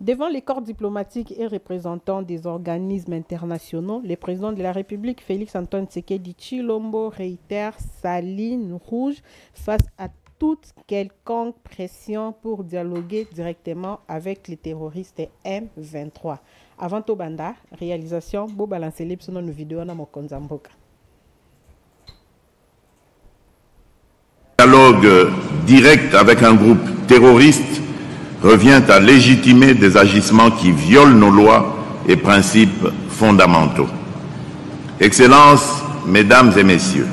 Devant les corps diplomatiques et représentants des organismes internationaux, le président de la République, Félix-Antoine Tshisekedi Tshilombo, réitère sa ligne rouge face à toute quelconque pression pour dialoguer directement avec les terroristes M23. Avant Tobanda, réalisation, Bo balancer les nos vidéos na Mokonzamboka. Dialogue direct avec un groupe terroriste revient à légitimer des agissements qui violent nos lois et principes fondamentaux. Excellences, Mesdames et Messieurs,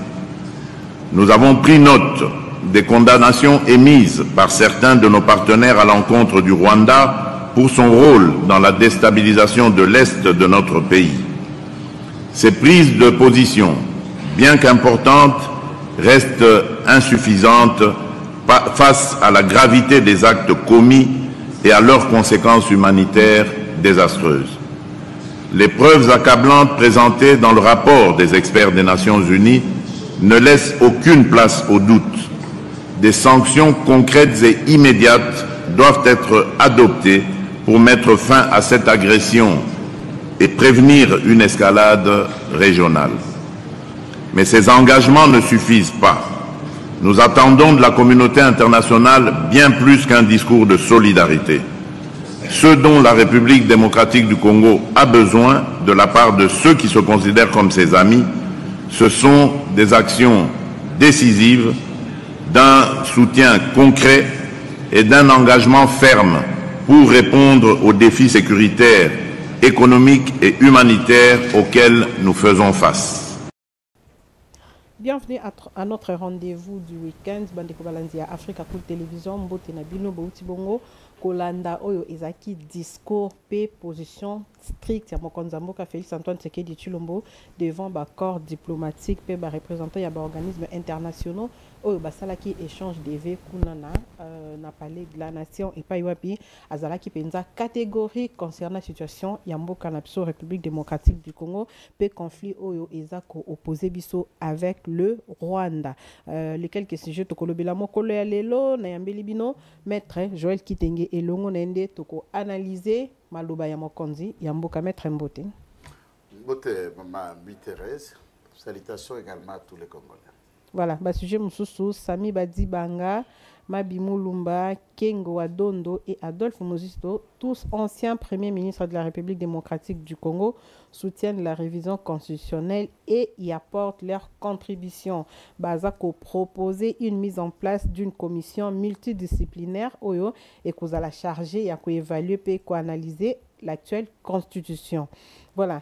nous avons pris note des condamnations émises par certains de nos partenaires à l'encontre du Rwanda pour son rôle dans la déstabilisation de l'Est de notre pays. Ces prises de position, bien qu'importantes, restent insuffisantes face à la gravité des actes commis et à leurs conséquences humanitaires désastreuses. Les preuves accablantes présentées dans le rapport des experts des Nations Unies ne laissent aucune place au doute. Des sanctions concrètes et immédiates doivent être adoptées pour mettre fin à cette agression et prévenir une escalade régionale. Mais ces engagements ne suffisent pas. Nous attendons de la communauté internationale bien plus qu'un discours de solidarité. Ce dont la République démocratique du Congo a besoin de la part de ceux qui se considèrent comme ses amis, ce sont des actions décisives, d'un soutien concret et d'un engagement ferme pour répondre aux défis sécuritaires, économiques et humanitaires auxquels nous faisons face. Bienvenue à notre rendez-vous du week-end. Bandeko Balandia Africa Cool Télévision, Mbote Nabino, Bouti Bongo, Kolanda Oyo Ezaki, discours, P, position stricte, ya Mokonzamboka Félix-Antoine Tshisekedi Tshilombo, devant ba corps diplomatique, P, ba représentant ya ba organismes internationaux, Oyo Basalaki échange DV, Kunana, na palais de la nation, et pas Iwapi, Azalaki Penza, catégorie concernant la situation, Yamboka Napso, République démocratique du Congo, P, conflit Oyo Ezako opposé Biso avec le Rwanda. Les quelques sujets, Tokolobela Mokolo ya Lelo, Nayambeli Bino, Maître Joël Kitenge et Longo Nende, Toko analyser Maloba ya Mokonzi, Yamboka Maître Mbote. Mbote, Maman Thérèse, salutations également à tous les Congolais. Voilà, bah sujet Moussoussou, Sami Badi Banga, Mabi Moulumba, Kengo Wadondo et Adolphe Mozisto, tous anciens premiers ministres de la République démocratique du Congo, soutiennent la révision constitutionnelle et y apportent leur contribution. Bazako proposé une mise en place d'une commission multidisciplinaire Oyo et qu'on a la charger et évaluer et analyser l'actuelle constitution. Voilà,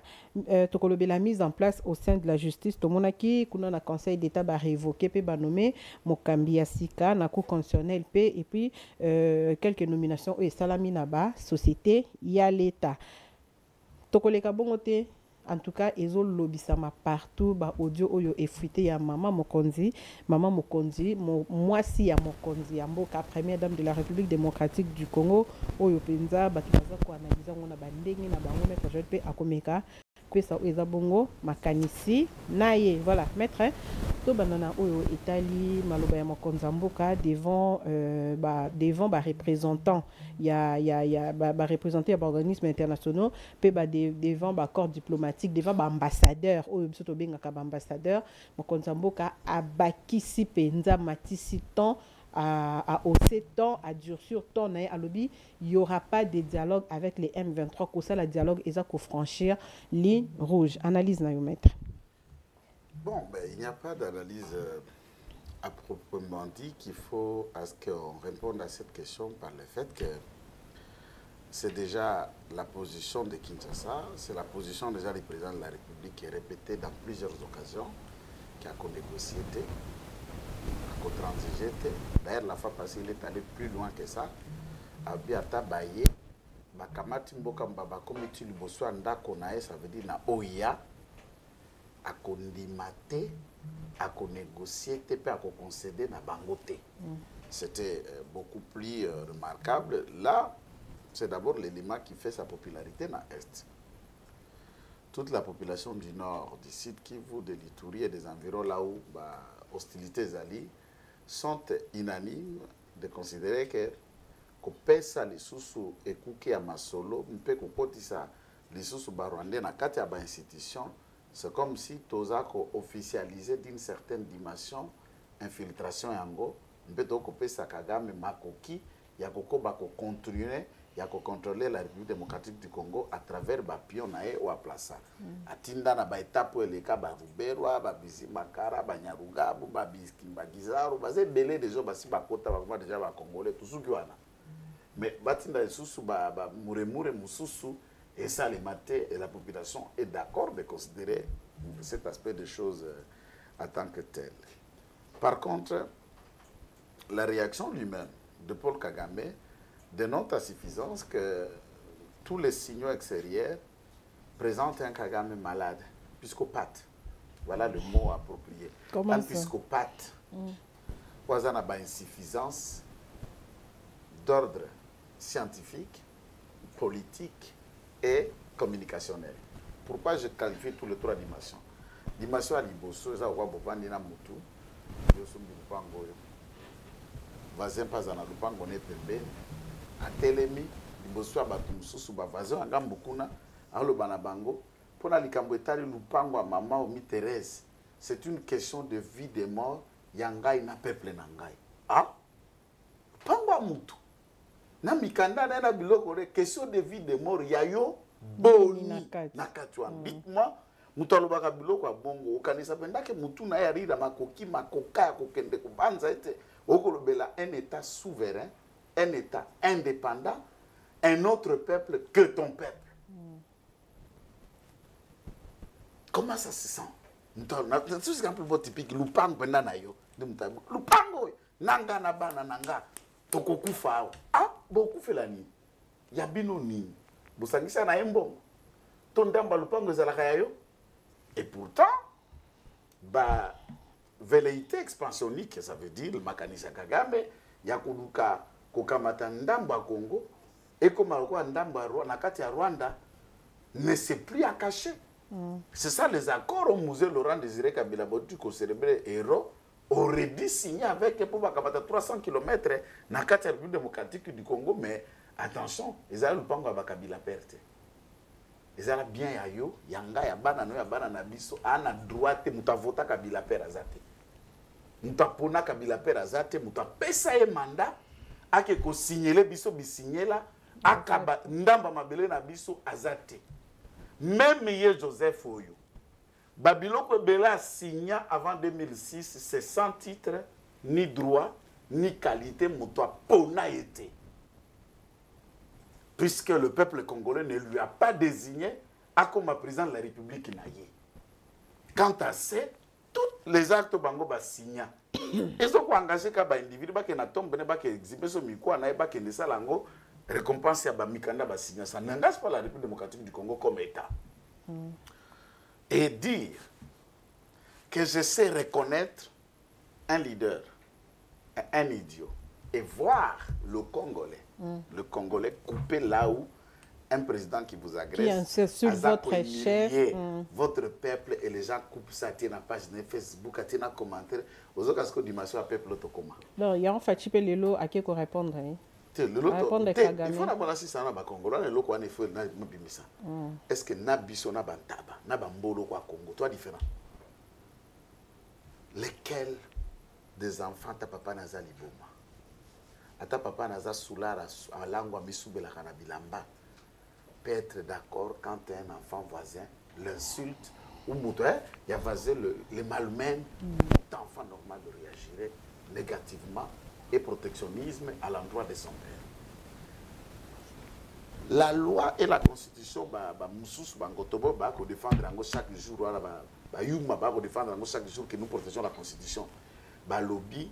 Tokolobe la mise en place au sein de la justice. Tomonaki, kuna na conseil d'État ba révoqué pe ba nommé Mokambi Asika na cour constitutionnelle pe et puis quelques nominations et salami naba société ya l'État. Tokoleka bongote. En tout cas, ils ont lobisama partout, ba audio oyo effrité ya maman Mokonzi, moi si ya Mokonzi, ya mboka première dame de la République démocratique du Congo, oyo penza batubaza ko analyser ngona bandenge na bango maître Joël pe akomeka pesa eza bongo makanisi naye. Voilà, maître to banana oyo Italie maloba ya Mokonzi mboka devant ba représentants ba représenter ya organismes internationaux pe ba devant ba corps diplomatique devant ba ambassadeur oyo biso to benga ka ba ambassadeur Mokonzi mboka abakisi penza matisi temps à hausser temps, à durcir temps, à lobby, il n'y aura pas de dialogue avec les M23. Comme ça, le dialogue est à franchir ligne rouge. Analyse, maître. Bon, ben, il n'y a pas d'analyse à proprement dit qu'il faut à ce qu'on réponde à cette question par le fait que c'est déjà la position de Kinshasa, c'est la position déjà du président de la République qui est répétée dans plusieurs occasions, qui a négocié. D'ailleurs, la fois passée, il est allé plus loin que ça. Abiata Baye, Bakamati Mboka Mbaba, comme tu le bosso anda konae, ça veut dire na OIA, à condimate, à négocier, à concéder na bangote. C'était beaucoup plus remarquable. Là, c'est d'abord l'élément qui fait sa popularité dans l'Est. Toute la population du Nord, du Sud Kivu, de l'Ituri et des environs là où hostilités alliées sont unanimes de considérer que kopesa lisusu ekuki ya masolo mpe kokotisa lisusu barwandais na kati ya institution. C'est comme si toza ko officialiser d'une certaine dimension infiltration yango mpe to kopesa Kagame makoki ya kokoba ko continuer ya ko contrôler la République démocratique du Congo à travers ba pion na e wa plaça atinda na ba étape eleka ba Ruberwa ba Bizimakara ba Nyarugabu ba Biskimbagizaro baze belé des gens basi bakota ba déjà ba congolais tusuki wana mais batinda lisusu ba muremure mususu et ça les maté et la population est d'accord de considérer cet aspect des choses en tant que tel. Par contre, la réaction lui-même de Paul Kagame dénote à suffisance que tous les signaux extérieurs présentent un Kagame malade, psychopathe. Voilà le mot approprié. Comment un ça? Psychopathe. Quoi a une insuffisance d'ordre scientifique, politique et communicationnel. Pourquoi je qualifie tous les trois dimensions? Dimension à Liboso, ça va bobandi na mutu, yoso mbipango yo. Vazin pas na lupango ne pembe, a telemi, Liboso abatu mususu ba vazin anga mbukuna, alo bana bango, pona likambo etali lupango a maman Omi Thérèse. C'est une question de vie de mort, yangai na peuple nangai. Ah? Pango mutu. Na mikanda na biloko re question de vie de mort yayo boni nakatwa bitma mutalobaka biloko bongo okanisa pendake mutu na yarira makoki makoka kokende kubanza ete okolobela un état souverain, un état indépendant, un autre peuple que ton peuple. Comment ça se sent? C'est un peu typique lupango penda na yo lupango nanga na bana nanga tokokufa ah bokufela ni ya bino ni bosangisa na embongo to ndamba lupango ezalaka yayo. Et pourtant ba velléité expansionniste, ça veut dire le makanisa Kagame ya kuluka kokamata ndamba Congo et comme quoi ndamba na kati ya Rwanda ne s'est plus à cacher. C'est ça les accords au musée Laurent Désiré Kabila Botu ko célébrer héros aurait dû signer avec pour 300 km dans la République démocratique du Congo, mais attention, ils ont le pango à Kabila perte. Ils ont bien yayo, yanga ya bana no ya bana na biso, ana droite muta vota Kabila pere azate. Muta pona Kabila pere azate, muta pesa e mandat ake ko signaler biso bisignela akaba ndamba mabele na biso azate. Même ye Joseph Oyo Babiloko Bela signa avant 2006, c'est sans titre, ni droit, ni qualité, moutoua pona été. Puisque le peuple congolais ne lui a pas désigné comme président de la République naïe. Quant à ça, tous les actes bango ba signa. Ils ont engagé qu'à ba individu ba na tombe ne ba ke exhiber so mikwa na ba ke ndesa lango récompense ya ba mikanda ba signa. Ça n'engage pas la République démocratique du Congo comme État. Et dire que je sais reconnaître un leader, un idiot, et voir le Congolais couper là où un président qui vous agresse, qui sur votre chef, votre peuple, et les gens coupent ça, tiennent la page de Facebook, tiennent un commentaire, aux autres cas, dimension à peuple autocommun. Non, il y a un fait type le à qui qu'on répondre. Il faut d'abord si ça n'a pas Congo, le loco ne fait pas bimisa. Est-ce que nabiso na bantaba, na bambolo kwa Congo, toi différent. Lesquels des enfants ta papa naza liboma, ata papa naza soulara à langwa misubela kana bilamba, peut être d'accord quand un enfant voisin l'insulte ou moutoir, il y a vasé le malmène, tout enfant normal de réagirait négativement et protectionnisme à l'endroit de son père. La loi et la constitution ko défendre chaque jour défendre chaque jour que nous protégeons la constitution. Lobby,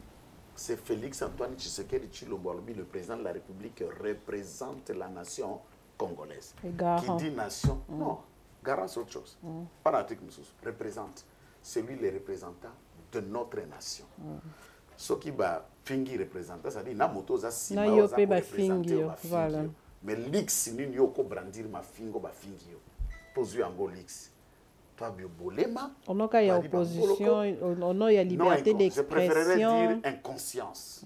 c'est Félix Antoine Tshisekedi Tshilombo, le président de la République représente la nation congolaise. Qui dit nation, non, garant c'est autre chose. Pas l'article représente, c'est lui le représentant de notre nation. Ce qui va fingi représentant, c'est-à-dire na moto za sima za représenter voilà. Mais l'ix ni yoko brandir ma fingo ba fingio. Posu ango l'ix. Toi biobolema. On a qu'il y a opposition, on a liberté d'expression. Je préférerais dire inconscience.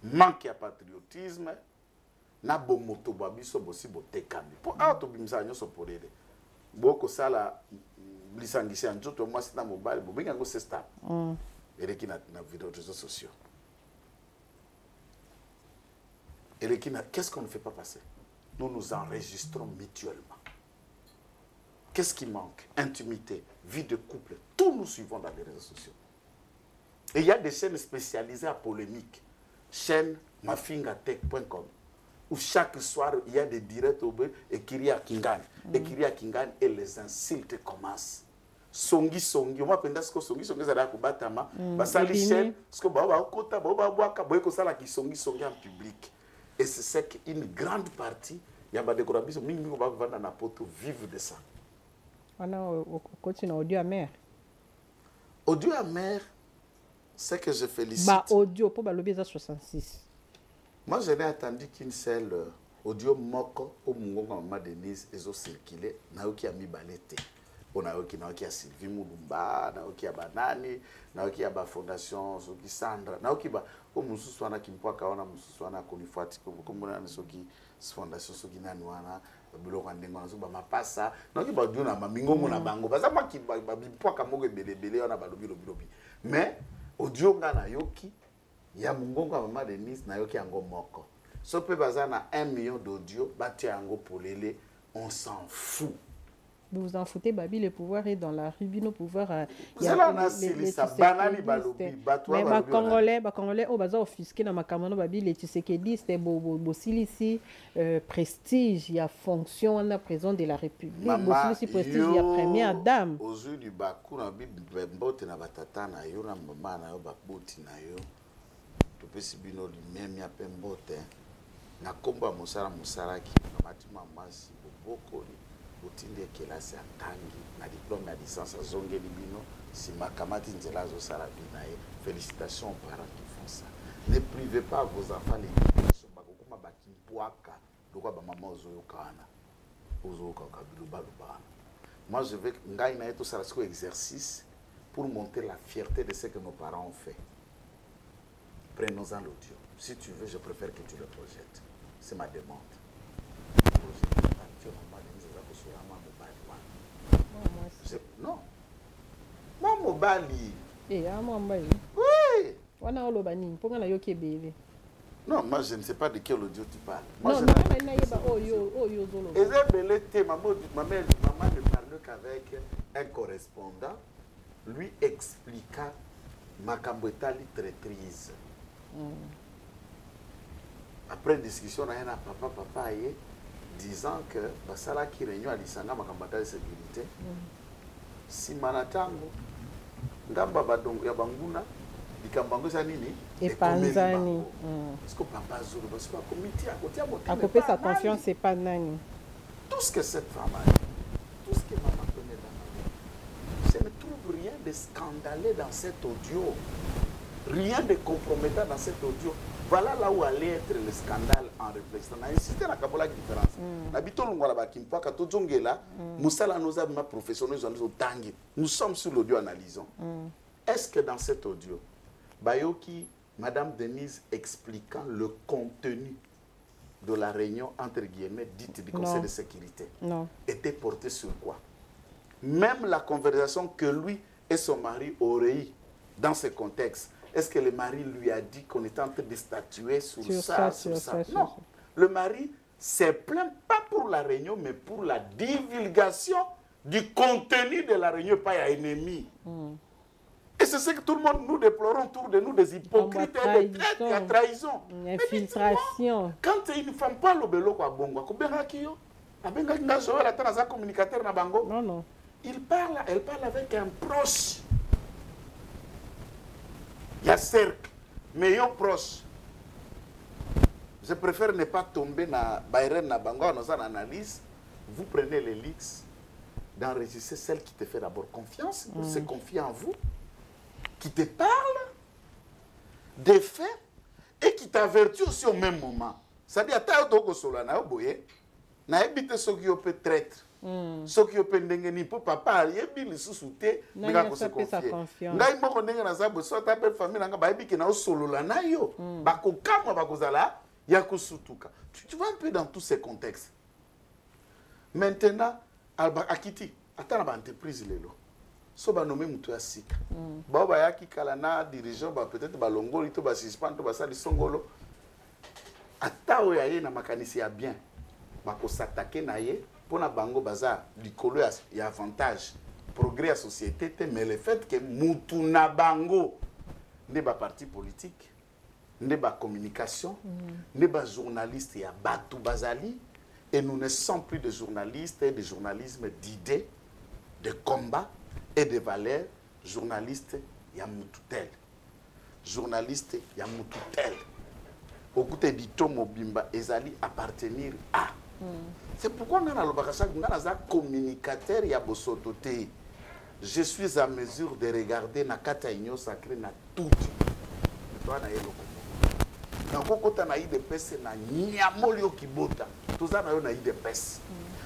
Manque de patriotisme, na bomoto ba biso bosi botekami po ato bimisa nyoso polele boko sala lisangisi njoto mwasi na mobile bobinga ngo sesta eleki na vidéo réseaux sociaux eleki na qu'est-ce qu'on ne fait pas passer nous nous enregistrons mutuellement. Qu'est-ce qui manque? Intimité, vie de couple, tout nous suivons dans les réseaux sociaux. Et il y a des chaînes spécialisées à polémique. Chaîne mafingatech.com où chaque soir il y a des directs au bœuf et Kiria Kingan. Et Kiria Kingan et les insultes commencent. Songi songi, moi pense que songi songi ça da ko batama, ba sali chaîne, parce que ba kota ba boaka boy ko sala ki songi songi en public. Et c'est qu'une grande partie il y a des corabis mingi mingi ba vendre na poto vivre de ça. On a continue audio amer. Audio amer, c'est que je félicite. Bah audio pour balobi za 66. Moi je n'ai attendu qu'une seule audio moko au mungonga mama Denise ezo circuler na oki a mi balete. On a oki na oki a Sylvie Mulumba, na oki a banani, na oki a ba fondation soki Sandra, na oki ba o mususu wana kimpwaka wana mususu wana konifuati comme na soki fondation soki nani wana biloko ndengo na so ba mapasa, na oki ba dio na mamingongo na bango. Baza ma ki ba bimpwaka moko belebele wana ba lobi. Mais audio nga na yoki ya mungongo ya mama Denise na yoki yango moko. So pe baza na 1 million d'audio, bati yango polele, on s'en fout. Vous vous en foutez, Babi, le pouvoir est dans la rue, nos pouvoirs. Il y a mais ma Congolais, au bazar offusqué dans ma caméra, Babi, les Tshisekedi, Bossilisi, prestige, il y a fonction, on a président de la République, Bossilisi, prestige, il y a première dame. Aux yeux du Bakou, na bimbote na batata na yo, na maman na yo, bakboti na yo, tu peux subir lui-même, ya pembote, na komba musara ki, na matima masi, boko li. Utinde kelasi ya tangi na diplôme ya licence à zonge libino si makamati nzela zo sala binae. Félicitations aux parents qui font ça. Ne privez pas vos enfants l'éducation bakokuma bakimpwaka lokwa ba maman ozoyokana ozoyoka biluba lubana. Moi je veux ngai na eto sala ce exercice pour montrer la fierté de ce que nos parents ont fait. Prenons-en l'audio. Si tu veux, je préfère que tu le projettes. C'est ma demande. Non. Moi, mobali. Moi, oui. Non, moi, je ne sais pas de quel audio tu parles. Moi, non, je maman ne parlait qu'avec un correspondant. Lui expliqua Makambwetali traîtrise. Après discussion, on a un papa disant que basala qui réunion à l'Isanga Makambata de sécurité. Si manatango ngamba badongo ya banguna bikambango za nini et panzani parce que papa zulu parce que comité à côté à côté sa confiance c'est pas nani tout ce que cette femme a dit, tout ce que maman connaît dans la vie, je ne trouve rien de scandaleux dans cet audio, rien de compromettant dans cet audio. Voilà là où allait être le scandale en réflexion. On a insisté dans la différence. Nous sommes sur l'audio analysons. Est-ce que dans cet audio, Bayoki, Madame Denise expliquant le contenu de la réunion entre guillemets dite du Conseil de sécurité était porté sur quoi? Même la conversation que lui et son mari auraient eu dans ce contexte. Est-ce que le mari lui a dit qu'on était en train de statuer sur ça? Non. Le mari s'est plaint pas pour la réunion, mais pour la divulgation du contenu de la réunion, pas à ennemi. Et c'est ce que tout le monde nous déplorons autour de nous, des hypocrites et des traîtres, il y a trahison. Infiltration. Quand une femme parle au bélo, communicateur na bango. Non. Elle parle avec un proche. Il y a cercle, mais il y a proche. Je préfère ne pas tomber dans Bayern Nabango, dans une analyse. Vous prenez les leaks, d'enregistrer celle qui te fait d'abord confiance, se confie en vous, qui te parle des faits et qui t'avertit aussi au même moment. C'est-à-dire, tu as un solana, tu as évité ce qui peut traître. Ce qui peut ndengeni pour papa yebi lisusuté nga ko se confier ngai moko ndenge na zabo so ta pe famille nga ba yebi ke na solola na yo ba ko kamwa ba kozala Yakusutuka. Tu vas un peu dans tous ces contextes. Maintenant, Akiti, attends la entreprise lelo. So ba nommé mutu ya sika. Ba ba yaki kala na dirigeant ba peut-être ba longoli to ba suspend to ba sali songolo. Ata o yaye na makanisi ya bien. Ba ko s'attaquer na ye pona bango baza likolo ya avantage. Progrès à société, mais le fait que mutu na bango ne ba parti politique, ne ba communication, ne ba journaliste ya batu bazali. Et nous ne sommes plus des journalistes et des journalismes d'idées, de combats et de valeurs. Journalistes, il y a Moututel. Journalistes, il y a Moututel. Au côté d'Ito Mobimba, Ezali appartenir à. C'est pourquoi nous avons un communicateur et Bosotote. Je suis à mesure de regarder Nakata Igno Sacré na tout. Na kokota na IDPS na nyamolio kibota toza na yo na IDPS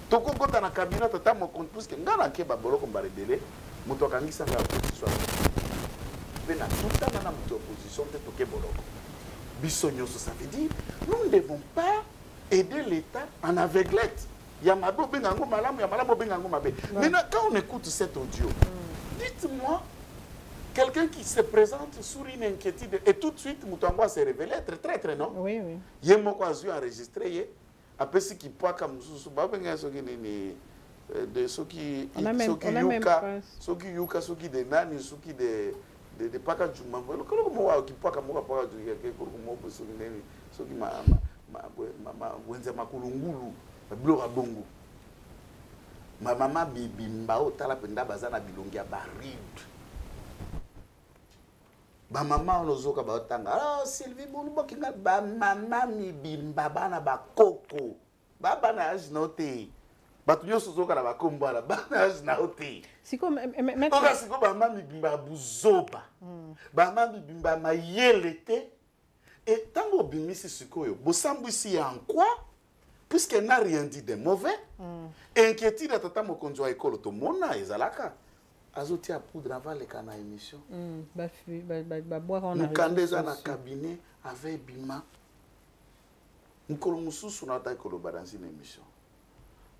to kokota na cabinet tata mo compte plus que ngana ke ba boloko mbaredele moto akangisa na opposition pe na tuta na moto opposition te toke boloko biso nyoso. Ça veut dire nous ne devons pas aider l'État en aveuglette. Ya mabo bengango malamu ya malamu bengango mabe. Maintenant quand on écoute cet audio, dites-moi quelqu'un qui se présente sur une inquiétude et tout de suite, Moutangoa s'est révélé être traître, non? Oui, oui. Il y a un peu enregistré. Après, ce qui peut comme de ceux qui yuka, ceux qui yuka, ceux qui de nani, ceux qui de paka juma. Comment moi qui paka moi paka juma, ceux qui ma wenza makulungulu, blora bongo. Ma maman bibimba otala penda bazana bilongia baride. Ba maman onozoka ba otanga. Alors Sylvie Boulubo kinga ba maman mi bimba bana ba koko. Ba bana ajnote. Ba tunyo sozoka na ba kombala bana ajnote. Siko mais toka siko ba maman mi bimba buzoba. Ba maman mi bimba mayelete. Et tango bimisi sikoyo, bosambu ici en quoi? Puisqu'elle n'a rien dit de mauvais. Inquiétude à tata mokonzo école to mona ezalaka. Azotia poudre avant les canaux émission. Nous candés à la cabinet avec Bima. Nous colomoussous sur notre école dans une émission.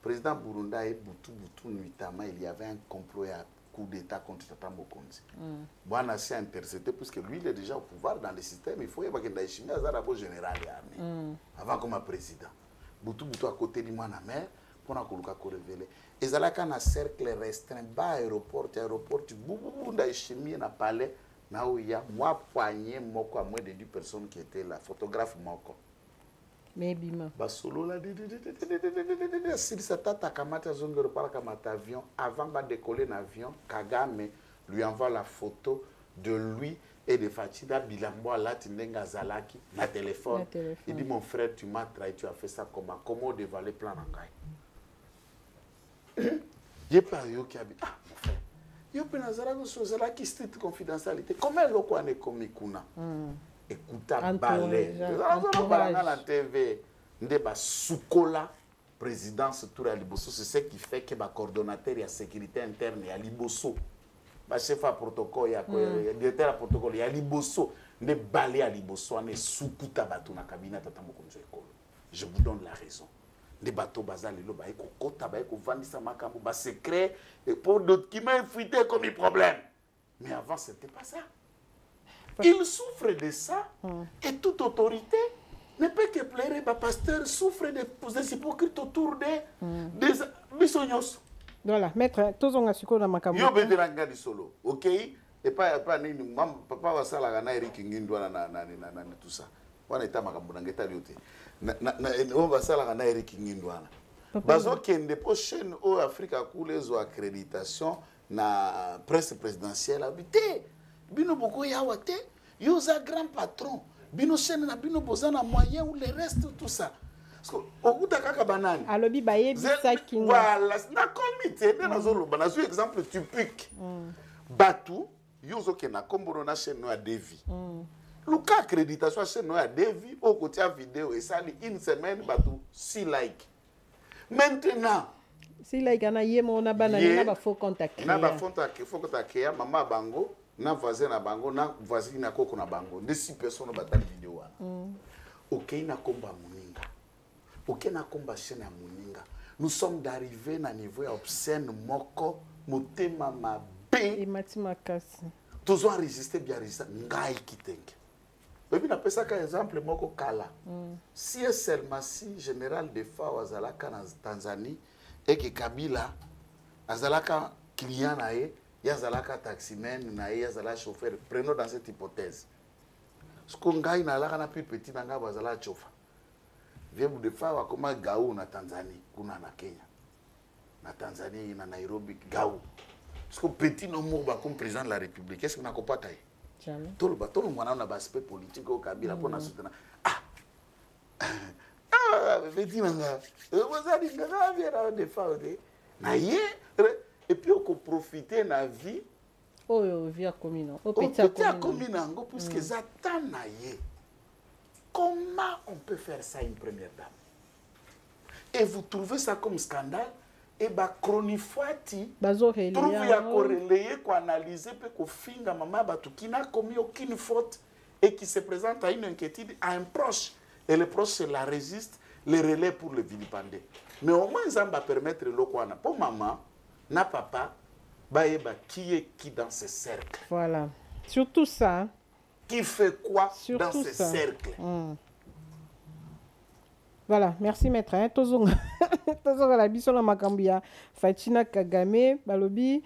Président Burunda et Boutou nuitamment il y avait un complot à coup d'état contre Tata Mokonzi. Bon, s'est intercepté puisque lui il est déjà au pouvoir dans le système. Il faut y avoir un chimie à général et armée. Avant comme président. Boutou à côté de moi na mère pour na koluka ko révéler. Et ça là quand un cercle restreint bas aéroport tu boubou na chimie na palais na où il y a moi poigné moko à moins de 10 personnes qui étaient là photographe moko. Mais bima. Ba solo là si ça tata kamata zone de parc kamata avion avant de décoller l'avion Kagame lui envoie la photo de lui et de Fatida Bilambo là Tindenga Zalaki na téléphone. Il dit mon frère tu m'as trahi, tu as fait ça comment dévaler plan nangai. Je pas yo qui habite ah mon frère. Yo penazara go so Zalaki strict confidentialité. Comment loko ane komikuna. Écoutez balai. La TV ndeba sukola présidence tour à Liboso, c'est ce qui fait que ba coordonnateur ya sécurité interne ya Liboso. Ba chef à protocole ya directeur à protocole ya Liboso nde balai à Liboso ane sukuta bato na cabinet tata mokonzo ekolo. Je vous donne la raison. Des bateaux bazali lo ba eko kota ba eko vandisa makambo ba secret et pour d'autres qui m'a infiltré comme un problème. Mais avant c'était pas ça. Il souffre de ça et toute autorité ne peut que pleurer. Le pasteur souffre des hypocrites autour des bisognos. Voilà, maître, tous on a su qu'on a makambo. Yo bete ranga di solo, ok? Et pas nini, papa wa sala gana Eric Ngindwa na tout ça. Wana ita makambo ngeta liote. On va sala gana Eric Ngindwa. Bazo kende po chaîne au Africa coule zo accréditation na presse présidentielle habité. Bino boko ya wate, yo za grand patron. Bino chaîne na bino bozana moyen ou le reste tout ça. Parce que au bout kaka banane. Alobi baye bisa kinga. Voilà, na comité na zolo bana zo exemple typique. Batu yo zo ke na komboro na chaîne na Devi. Luka accréditation chaîne na Devi au côté vidéo et ça une semaine batu 6 like. Maintenant si like ana yemo na banane na ba faux contact. Na ba faux contact ya mama bango. Na voisin na bango na voisin na koko na bango de 6 personnes batali vidéo wana ok na komba moninga ok na komba chaîne ya moninga nous sommes d'arriver na niveau ya obscène moko motema mabe emati makasi tozo enregistré bien enregistré ngai kitenge ebi napesaka exemple moko kala si seulement si général de FAO azalaka na Tanzanie eke Kabila azalaka client na ye yazalaka taximen na ye yazala chauffeur prenons dans cette hypothèse ce qu'on gagne na laka na plus petit na ngabo azala chauffeur viebu de FAO akoma Gao na Tanzanie kuna na Kenya na Tanzanie na Nairobi Gao ce que petit no mo ba comme président de la République est-ce que na kopata ye jamais tout le monde a un aspect politique au Kabila pour nous soutenir petit nanga vous avez dit que bien de FAO et puis on peut profiter de la vie oh via commune au petit à commune puisque zata na ye comment on peut faire ça une première dame et vous trouvez ça comme scandale et ba chronifuati trouve ya corréler ko analyser pe ko finga mama batu qui n'a commis aucune faute et qui se présente à une inquiétude à un proche et le proche se la résiste les relais pour le vilipender mais au moins ça va permettre le quoi pour maman na papa baeba qui est qui dans ce cercle voilà surtout ça qui fait quoi surtout dans ce cercle Voilà, merci maître. Tozonga la biso la makambia Fatina Kagame balobi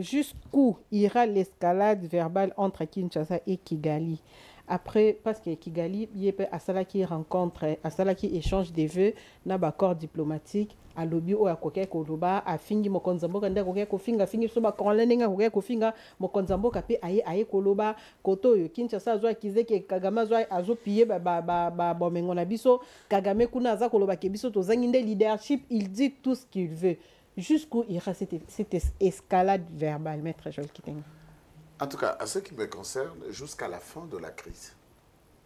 jusqu'où ira l'escalade verbale entre Kinshasa et Kigali. Après, parce que Kigali, il y a Asala qui rencontre, Asala qui échange des vœux, n'a pas accord diplomatique, à lobby ou à koke koloba, à fingi mokonzambo kanda koke kofinga, fingi soba konlenga koke kofinga, mokonzambo kape aye koloba, koto yo Kinshasa zwa kize ke Kagame zwa azo piye ba bomengo na biso, Kagame kuna aza koloba ke biso tozanginde leadership, il dit tout ce qu'il veut. Jusqu'où ira cette escalade verbale, maître Joël Kitenge? En tout cas, à ce qui me concerne, jusqu'à la fin de la crise.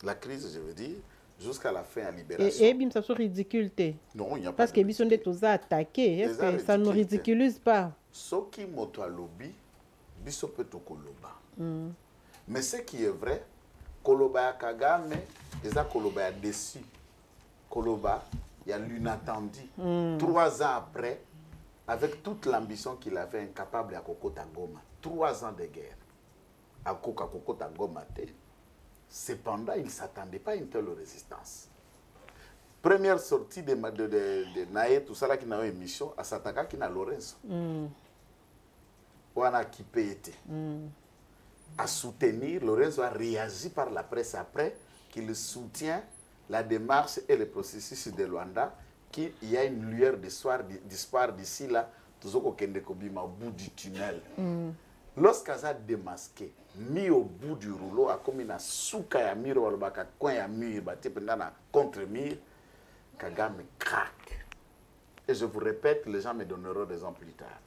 La crise, je veux dire, jusqu'à la fin à libération. Et bim, ça soit ridicule. Non, il n'y a pas parce que Bisson tous attaqué. Est-ce que ça ne nous ridiculise pas? Ce qui moto lobby, Bisson peut tout koloba. Mais ce qui est vrai, koloba Kagame, ils ont koloba déçu. Koloba, il y a l'inattendu. 3 ans après, avec toute l'ambition qu'il avait, incapable à Kokota Ngoma. 3 ans de guerre. À Kokota Ngoma. Cependant, il ne s'attendait pas à une telle résistance. Première sortie de Naé, tout ça là qui n'a eu une mission, à Sataka qui n'a Lorenzo. On a qui été. À soutenir, Lorenzo a réagi par la presse après qu'il soutient la démarche et le processus de Luanda, qu'il y a une lueur d'espoir d'ici là, toujours au bout du tunnel. Lorsqu'il démasqué, mis au bout du rouleau, a comme une souka ya miro, ou coin ya mur, contre-mur, Kagame craque. Et je vous répète, les gens me donneront des ans plus tard.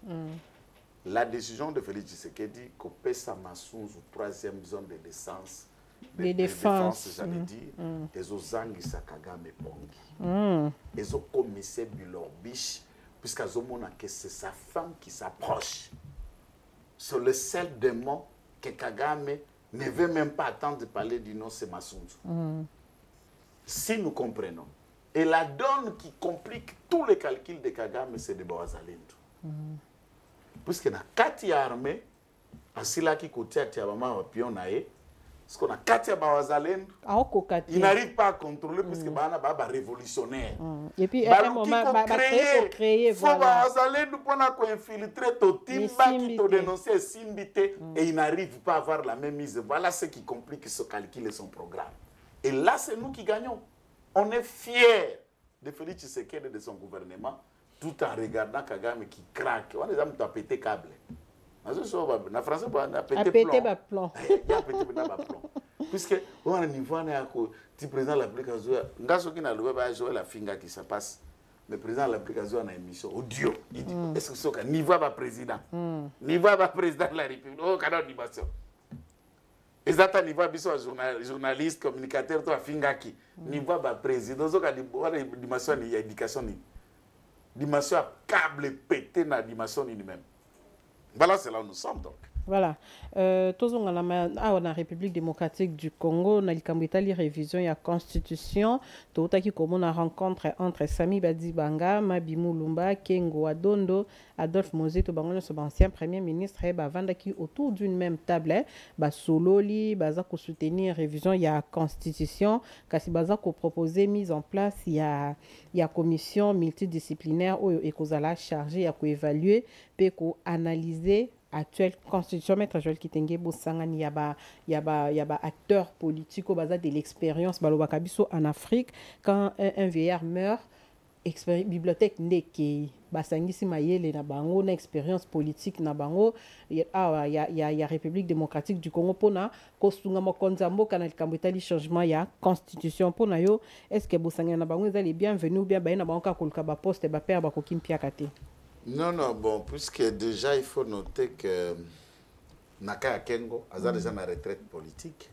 La décision de Félix Tshisekedi, qu'on paie sa massouze ou 3e zone de de défense, j'allais dire, et aux Angisa Kagame Bongi. Et aux commissaires Bilorbiche, puisqu'à Zomona, que c'est sa femme qui s'approche. C'est le seul démon que Kagame ne veut même pas attendre de parler du nom, c'est Massounzou. Si nous comprenons. Et la donne qui complique tous les calculs de Kagame, c'est de Bawazalendo. Puisque dans 4 armées, à Sila qui côté à Tiabama, Pionae, parce qu'on a 4 Bawazalendo, il n'arrive pas à contrôler puisque Bana Baba révolutionnaire. Et puis, à un moment, créer, voilà. Bawazalendo pour infiltrer Totimba qui te dénoncer Simbité et il n'arrive pas à avoir la même mise. Voilà ce qui complique ce calcul et son programme. Et là, c'est nous qui gagnons. On est fiers de Félix Tshisekedi et de son gouvernement, tout en regardant Kagame qui craque. On a pété câble. En français, on a pété plomb. Il a pété plomb. Puisque, on a un niveau, le président de la République, la finga qui se passe. Le président de la République a une émission audio. Il dit, est-ce que c'est un niveau de président? Niveau de président de la République. Oh, quelle animation. Et ça, niveau de journaliste, communicateur, tout à Fingaki. Niveau de président, il y a une dimension d'éducation. Dimension à câble pété dans la dimension lui-même. Voilà, c'est là où nous sommes donc. Voilà. Tous on a la République démocratique du Congo, on a la révision de la constitution, tout qui comme on a rencontre entre Sami Badibanga, Mabi Mulumba, Kengo Adondo, Adolphe Mozeto Bangono, son ancien premier ministre, et Bavanda qui autour d'une même table, ba sololi, baza ko soutenir révision de la constitution, kasi baza ko proposer mise en place il y a commission multidisciplinaire où ekozala chargé ya ko évaluer pe ko analyser actuelle constitution maître Joël Kitenge Bosangani yaba acteur politique au bazar de l'expérience balobaka biso en Afrique quand un vieillard meurt bibliothèque ndeke basangisi mayele na bango na expérience politique na bango ya République démocratique du Congo pona kosunga mokonza mboka na likambo etali changement ya constitution pona yo est-ce que bosangana na bango ezali bienvenue ou bien ba na bango ka koluka ba poste ba père ba kokimpi akate. Non, non, bon, puisque déjà il faut noter que Naka Kengo a déjà ma retraite politique,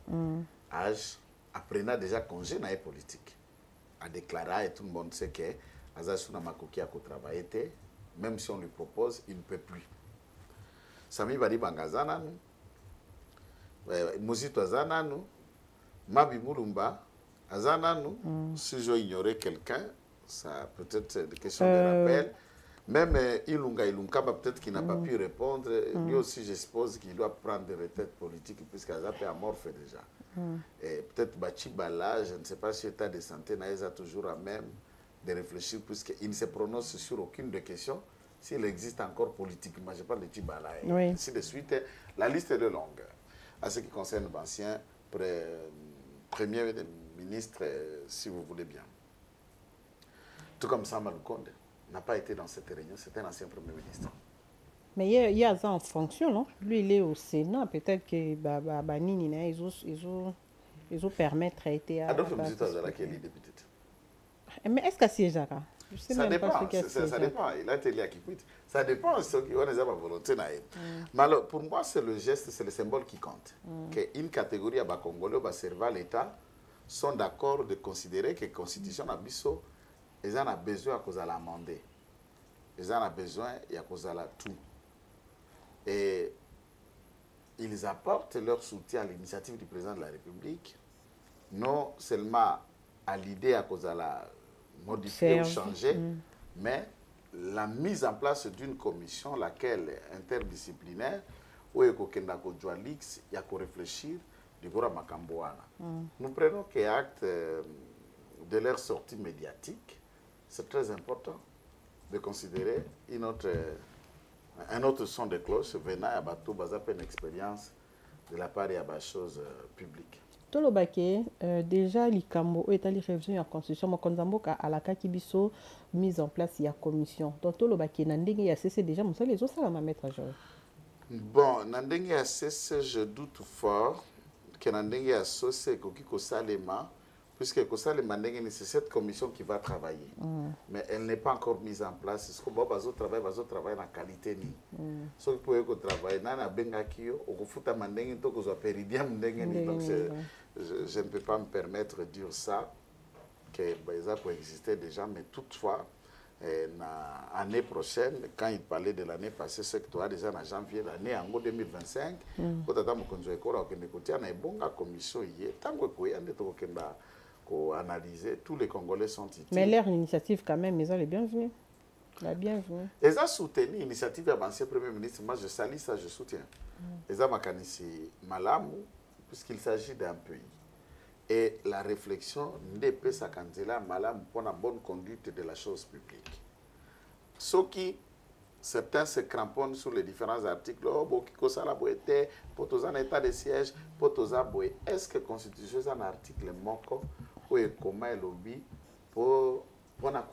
âge, apprenant déjà congé na politique. A déclaré, et tout le monde sait que Azasu Namakoki a travaillé, même si on lui propose, il ne peut plus. Sami Badi Bangazana, Mouzito Azananu, Mabi Mulumba, Azananu, si je ignorais quelqu'un, ça peut-être des questions de rappel. Même Ilunga Ilunkaba, peut-être qu'il n'a pas pu répondre. Lui aussi, je suppose qu'il doit prendre des retraites politiques, puisqu'Azap est amorphe déjà. Et peut-être Bachibala, je ne sais pas si l'état de santé n'a toujours à même de réfléchir, puisqu'il ne se prononce sur aucune des questions, s'il existe encore politiquement. Je parle de Chibala. Oui. Ainsi de suite, la liste est longue. À ce qui concerne l'ancien premier ministre, si vous voulez bien. Tout comme Samal Konde n'a pas été dans cette réunion, c'était un ancien Premier ministre. Mais il y a ça en fonction, non? Lui, il est au Sénat, peut-être que Banini, ils ont permettre à être... Adolphe Mouzito Azala qui est député. Mais est-ce que c'est Jacques? Ça dépend, ça dépend. Il a été lié à Kikwit. Ça dépend de ce qui est la volonté. Mais alors, pour moi, c'est le geste, c'est le symbole qui compte. Qu'une catégorie à Congolais va servir à l'État sont d'accord de considérer que la Constitution Nabiso ils en ont besoin à cause de l'amender. Ils en ont besoin et à cause de tout. Et ils apportent leur soutien à l'initiative du président de la République, non seulement à l'idée à cause de la modifier ou changer, mais la mise en place d'une commission, laquelle interdisciplinaire, où il y a qu'à réfléchir du Gora Makamboana. Nous prenons acte de leur sortie médiatique. C'est très important de considérer un autre son de cloche venant à Bateau Bazap une expérience de la part de la chose publique. Tolobake, déjà, l'Ikambo est allé révision la constitution, mais quand on a la Kakibiso mise en place, il y a commission. Donc, Tolobake, Nandenge a cessé déjà, mais les autres, ça va mettre à jour. Bon, Nandenge a cessé, je doute fort que Nandenge a cessé Kokiko Salema. Puisque c'est cette commission qui va travailler. Mais elle n'est pas encore mise en place. Est-ce que vous travaillez dans la qualité? Ce qui peut travailler, je ne peux pas me permettre de dire ça, que ça peut exister déjà, mais toutefois, l'année prochaine, quand il parlait de l'année passée, c'est que tu as déjà en janvier, l'année en 2025, quand tu as une commission, analyser, tous les Congolais sont utiles. Mais leur initiative, quand même, ils ont les bienvenus. La bienvenue. Ils ont soutenu l'initiative de l'ancien Premier ministre. Moi, je salue ça, je soutiens. Ils ont makanisi malamu, puisqu'il s'agit d'un pays. Et la réflexion n'est pas sa candidate malamu pour la bonne conduite de la chose publique. Ce qui, certains se cramponnent sur les différents articles. Oh, Bokiko Salaboete, Potozan état de siège, Potozan Boé. Est-ce que la Constitution est un article moko? Et comment elle lobby pour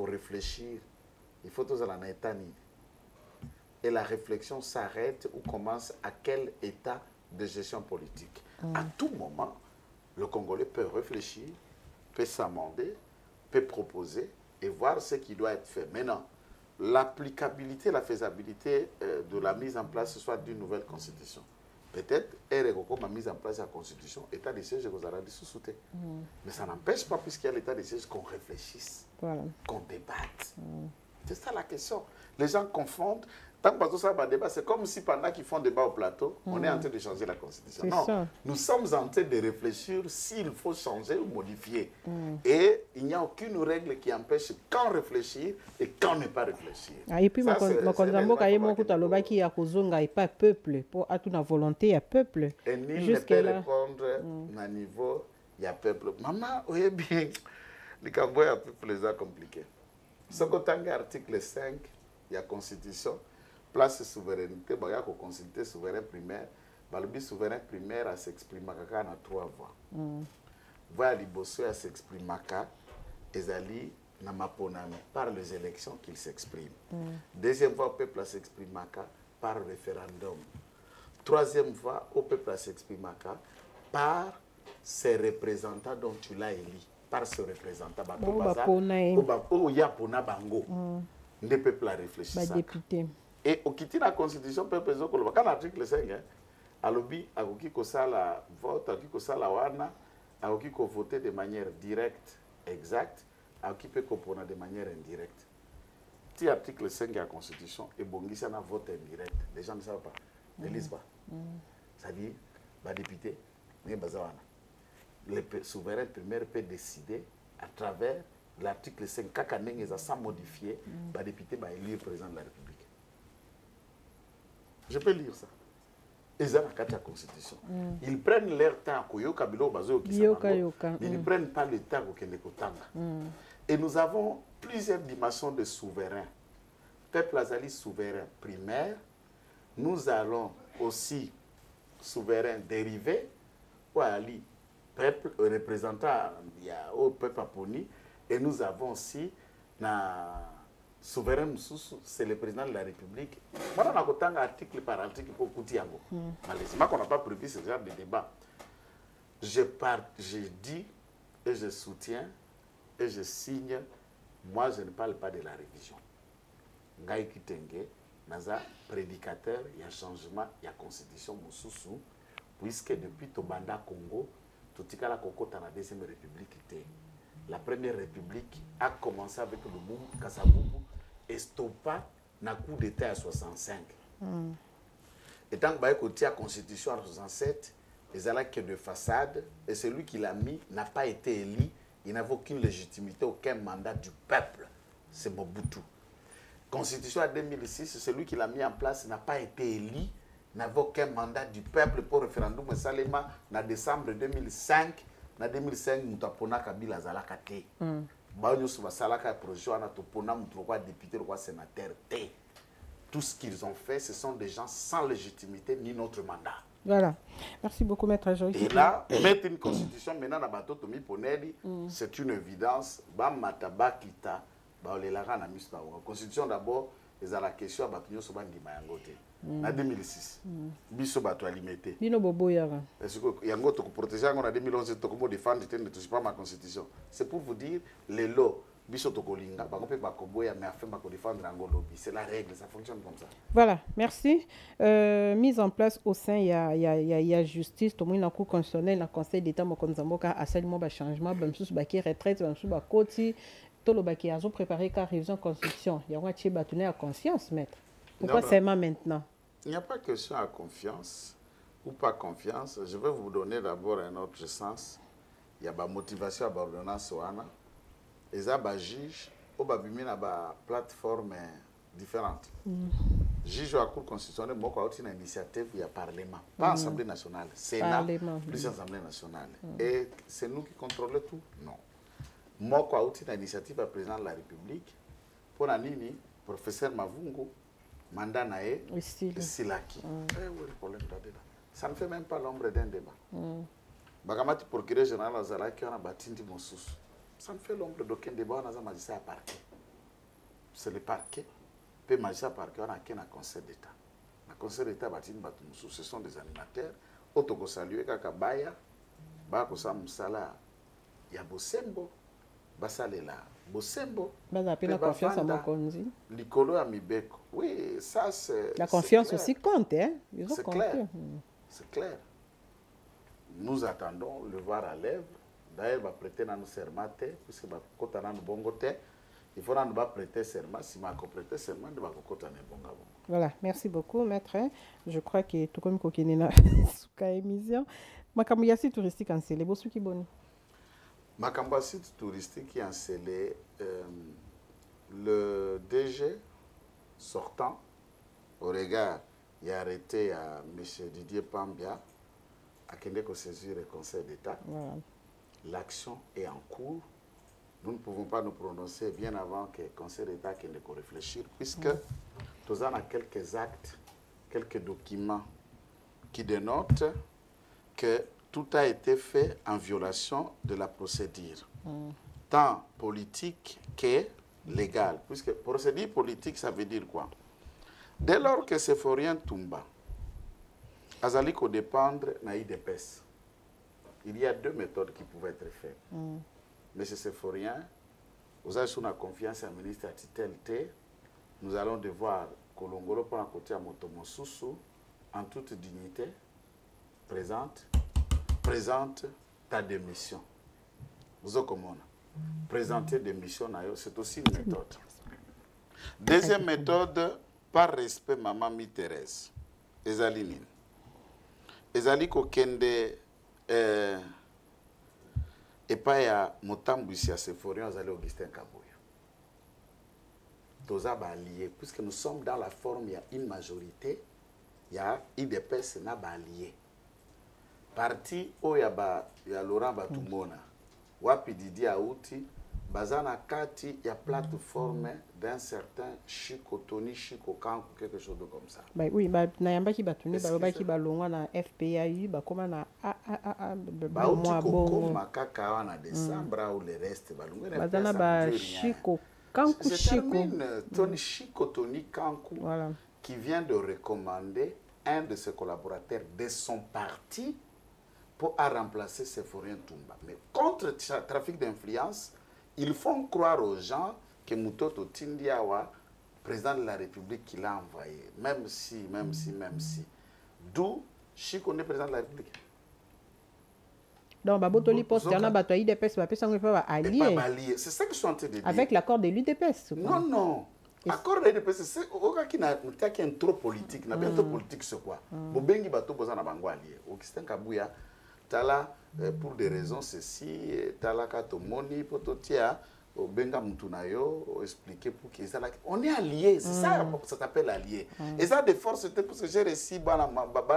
réfléchir, il faut tous en état. Et la réflexion s'arrête ou commence à quel état de gestion politique. À tout moment, le Congolais peut réfléchir, peut s'amender, peut proposer et voir ce qui doit être fait. Maintenant, l'applicabilité, la faisabilité de la mise en place soit d'une nouvelle constitution. Peut-être, comme la mise en place de la Constitution, l'état de siège, vous allez sous-souter. Mais ça n'empêche pas, puisqu'il y a l'état de siège, qu'on réfléchisse, qu'on débatte. C'est ça la question. Les gens confondent. Tant que ça va débat, c'est comme si pendant qu'ils font débat au plateau, on est en train de changer la Constitution. Non, nous sommes en train de réfléchir s'il faut changer ou modifier. Et il n'y a aucune règle qui empêche quand réfléchir et quand ne pas réfléchir. Et puis, il y a pas peuple, pour à toute la volonté, il y a peuple. Et nul ne peut répondre à niveau, il y a peuple. Maman, oui, bien, les Cambodges sont un peu plus compliqués. Ce côté article 5, il y a Constitution. Place souveraineté, il y a consulter souverain primaire. Le souverain primaire s'exprime à 3 voix. Voilà, Liboso s'exprime ezali na maponami par les élections qu'il s'exprime. Deuxième fois, le peuple s'exprime par référendum. Troisième fois, le peuple s'exprime par ses représentants dont tu l'as élu. Par ses représentants. Il y a pona bango. Le peuple a réfléchi ça. Et au quitter la constitution, le peuple quand l'article 5, alobi akoki kosala vote, akoki kosala wana, akoki ko voter de manière directe, exacte, akoki peut kopona de manière indirecte. Si l'article 5 de la constitution est bon, ça na vote indirect. Les gens ne savent pas, ne lisent pas. C'est-à-dire, les députés, le souverain primaire peut décider à travers l'article 5, sans modifier, les députés vont élire le président de la République. Je peux lire ça. Ils ont la constitution. Ils prennent leur temps. Ils ne prennent pas le temps. Et nous avons plusieurs dimensions de souverain. Peuple azali souverain primaire. Nous allons aussi souverain dérivé. Peuple représentant au peuple aponi. Et nous avons aussi souverain, c'est le président de la République. Moi, on a article par article pour Koutiango. Malheureusement, on n'a pas prévu ce genre de débat. Je dis et je soutiens et je signe. Moi, je ne parle pas de la révision. Ngaï Kitenge, naza prédicateur, il y a changement, il y a constitution Moussousou, puisque depuis Tobanda Congo, Totika la Koko dans la deuxième république était. La première république a commencé avec le Moum Kassaboubou et stoppa na coup d'état à 65. Et tant que la constitution en 67, les alacs de façade, et celui qui l'a mis n'a pas été élu, il n'avait aucune légitimité, aucun mandat du peuple. C'est Mobutu. Constitution en 2006, celui qui l'a mis en place n'a pas été élu, n'avait aucun mandat du peuple pour référendum. Et Salema, en décembre 2005, en 2005, nous avons Kabila Zalaka T. Nous avons projet, nous avons député, nous sénateur T. Tout ce qu'ils ont fait, ce sont des gens sans légitimité ni notre mandat. Voilà. Merci beaucoup, Maître Joyce. Et là, mettre une constitution, maintenant, dans bateau Tomi Ponedi, c'est une évidence. Bamataba Kita, la constitution d'abord, ils ont la question à Batunyo Sobandi Mayangote. En 2006, biso bato alimité. Bino bobo yara. Est-ce que yango to protéger en 2011 to ko défendre ne touche pas ma constitution. C'est pour vous dire les lois biso to kolinga ba ko pe ba ko boya mais afin ba ko défendre en lobby. C'est la règle, ça fonctionne comme ça. Voilà, merci. Mise en place au sein il y a justice, to mo na cour constitutionnelle, na conseil d'état mo konzamboka asalement ba changement, ba msusu ba ki retraite, ba msusu ba koti, to lo ba ki azo préparer ka révision constitution. Ya wa chi ba tenir à conscience maître. Pourquoi seulement maintenant? Il n'y a pas question à confiance ou pas confiance. Je vais vous donner d'abord un autre sens. Il y a une motivation à l'ordonnance. Et ça, les juges, ils ont une plateforme différente. Juge à la Cour constitutionnelle, il y a une initiative, il y a un Parlement. Pas Assemblée nationale, Sénat, plus Assemblée nationale. Et c'est nous qui contrôlons tout? Non. Moi, il y a une initiative à président de la République. Pour Nini, professeur Mavungu, mandat nae silaki. Ça ne fait même pas l'ombre d'un débat. Bagamati procureur général Azalaki on a batindi Moussous. Ça ne fait l'ombre d'aucun débat. On a un magistrat à parquet. C'est le parquet. Puis magistrat à parquet on a qu'un conseil d'État. Le conseil d'État batindi Moussous. Ce sont des animateurs. Otoko salué kakabaya. Bakosa Moussala. Yabosembo. Basalela. Bosembo. La confiance à Mokonzi. Licolo à Mibeko. Oui, ça c'est. La confiance aussi compte, hein? C'est clair. C'est clair. Nous attendons le voir à l'œuvre. D'ailleurs, il va prêter dans nos sermates, puisque il va prêter dans nos bongotés. il faut pas prêter serment. Si je prêter serment, je vais bon. Voilà, merci beaucoup, maître. Je crois que tout comme Kokinena, sous émission. Makambo site touristique en Célé, bosu ki boni. Makambo site touristique en Célé, le DG sortant, au regard, il a arrêté à M. Didier Pambia, à Kendeko saisir le Conseil d'État. Voilà. L'action est en cours. Nous ne pouvons pas nous prononcer bien avant que le Conseil d'État Kendeko réfléchir, puisque nous avons quelques actes, quelques documents qui dénotent que tout a été fait en violation de la procédure, tant politique que légale. Puisque procédure politique, ça veut dire quoi? Dès lors que Séphorien Toumba, Azaliko dépendre na IDPS, il y a deux méthodes qui pouvaient être faites. Monsieur Séphorien, vous avez sous la confiance à ministre à Titelté, nous allons devoir Kolongolo pour un côté à Motomosusu, en toute dignité, présente ta démission. Vous avez comment? Présenter démission, c'est aussi une méthode. Deuxième méthode, par respect, maman mi Thérèse. Ezaline. Ezali kokende et pas ya Motambusi à Séphorien, Ezali Augustin Kaboya. Toza ba allié, puisque nous sommes dans la forme, il y a une majorité, il y a IDPS na ba allié. Parti o ya Laurent Batumona, wapi Didi Aouti, bazana kati ya plateforme d'un certain Chico Tony, Chico Kankou, quelque chose de comme ça. Oui, nayamba ki batuni, baloba ki balongwa na FPAU, bakoma na Baouti makaka wana décembre ou le reste balongwa. Bazana ba Chico Kankou Chico. Tony Chico Tony Kankou, voilà, qui vient de recommander un de ses collaborateurs de son parti pour remplacer Séphorien Toumba. Mais contre le trafic d'influence, ils font croire aux gens que Mutoto Tindiawa, président de la République, qui l'a envoyé. Même si. D'où Chico est président de la République. Donc, Babotoli poste, il y en a battu IDPS, allié. C'est ça que je suis en train de dire. Avec l'accord de l'UDPS. Non. L'accord de l'UDPS, c'est un trop politique. Trop politique, c'est quoi? Bobengi bato boza na bango allié. Augustin Kabouya, tala pour des raisons ceci, tala katomoni pototia benga mutunayo expliquer pour qu'ils on est alliés, c'est ça s'appelle allié. Et ça de force c'était parce que j'ai reçu bana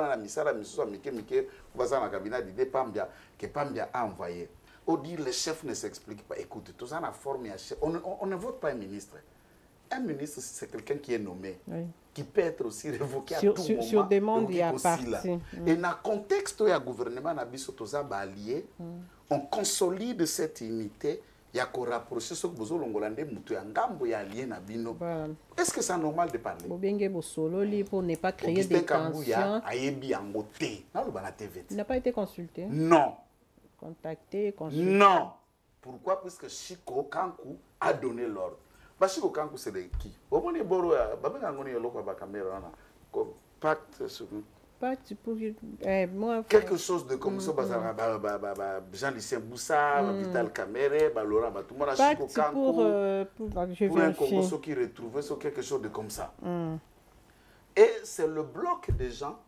na misala misusa mike baza na cabinet de Pambia que Pambia a envoyé. On dit le chef ne s'explique pas. Écoute, tout ça na forme ya chef. On ne vote pas un ministre. Un ministre, c'est quelqu'un qui est nommé, qui peut être aussi révoqué à tout moment. Sur demande, il y a parti. Et dans le contexte où il y a gouvernement, on consolide cette unité, il y a qu'on rapproche ce que vous avez Est-ce que c'est normal de parler? Pour ne pas créer des tensions. Il n'a pas été consulté. Non. Contacté, consulté. Non. Pourquoi? Parce que Chico Kankou a donné l'ordre. Chico Kankou, c'est de qui? Pacte sur quelque chose de comme ça, Jean-Lucien Boussa, Vital Kamere, Laurent Batumona, Chico Kankou, pour un Congo qui retrouvait sur quelque chose de comme ça. Et c'est le bloc des gens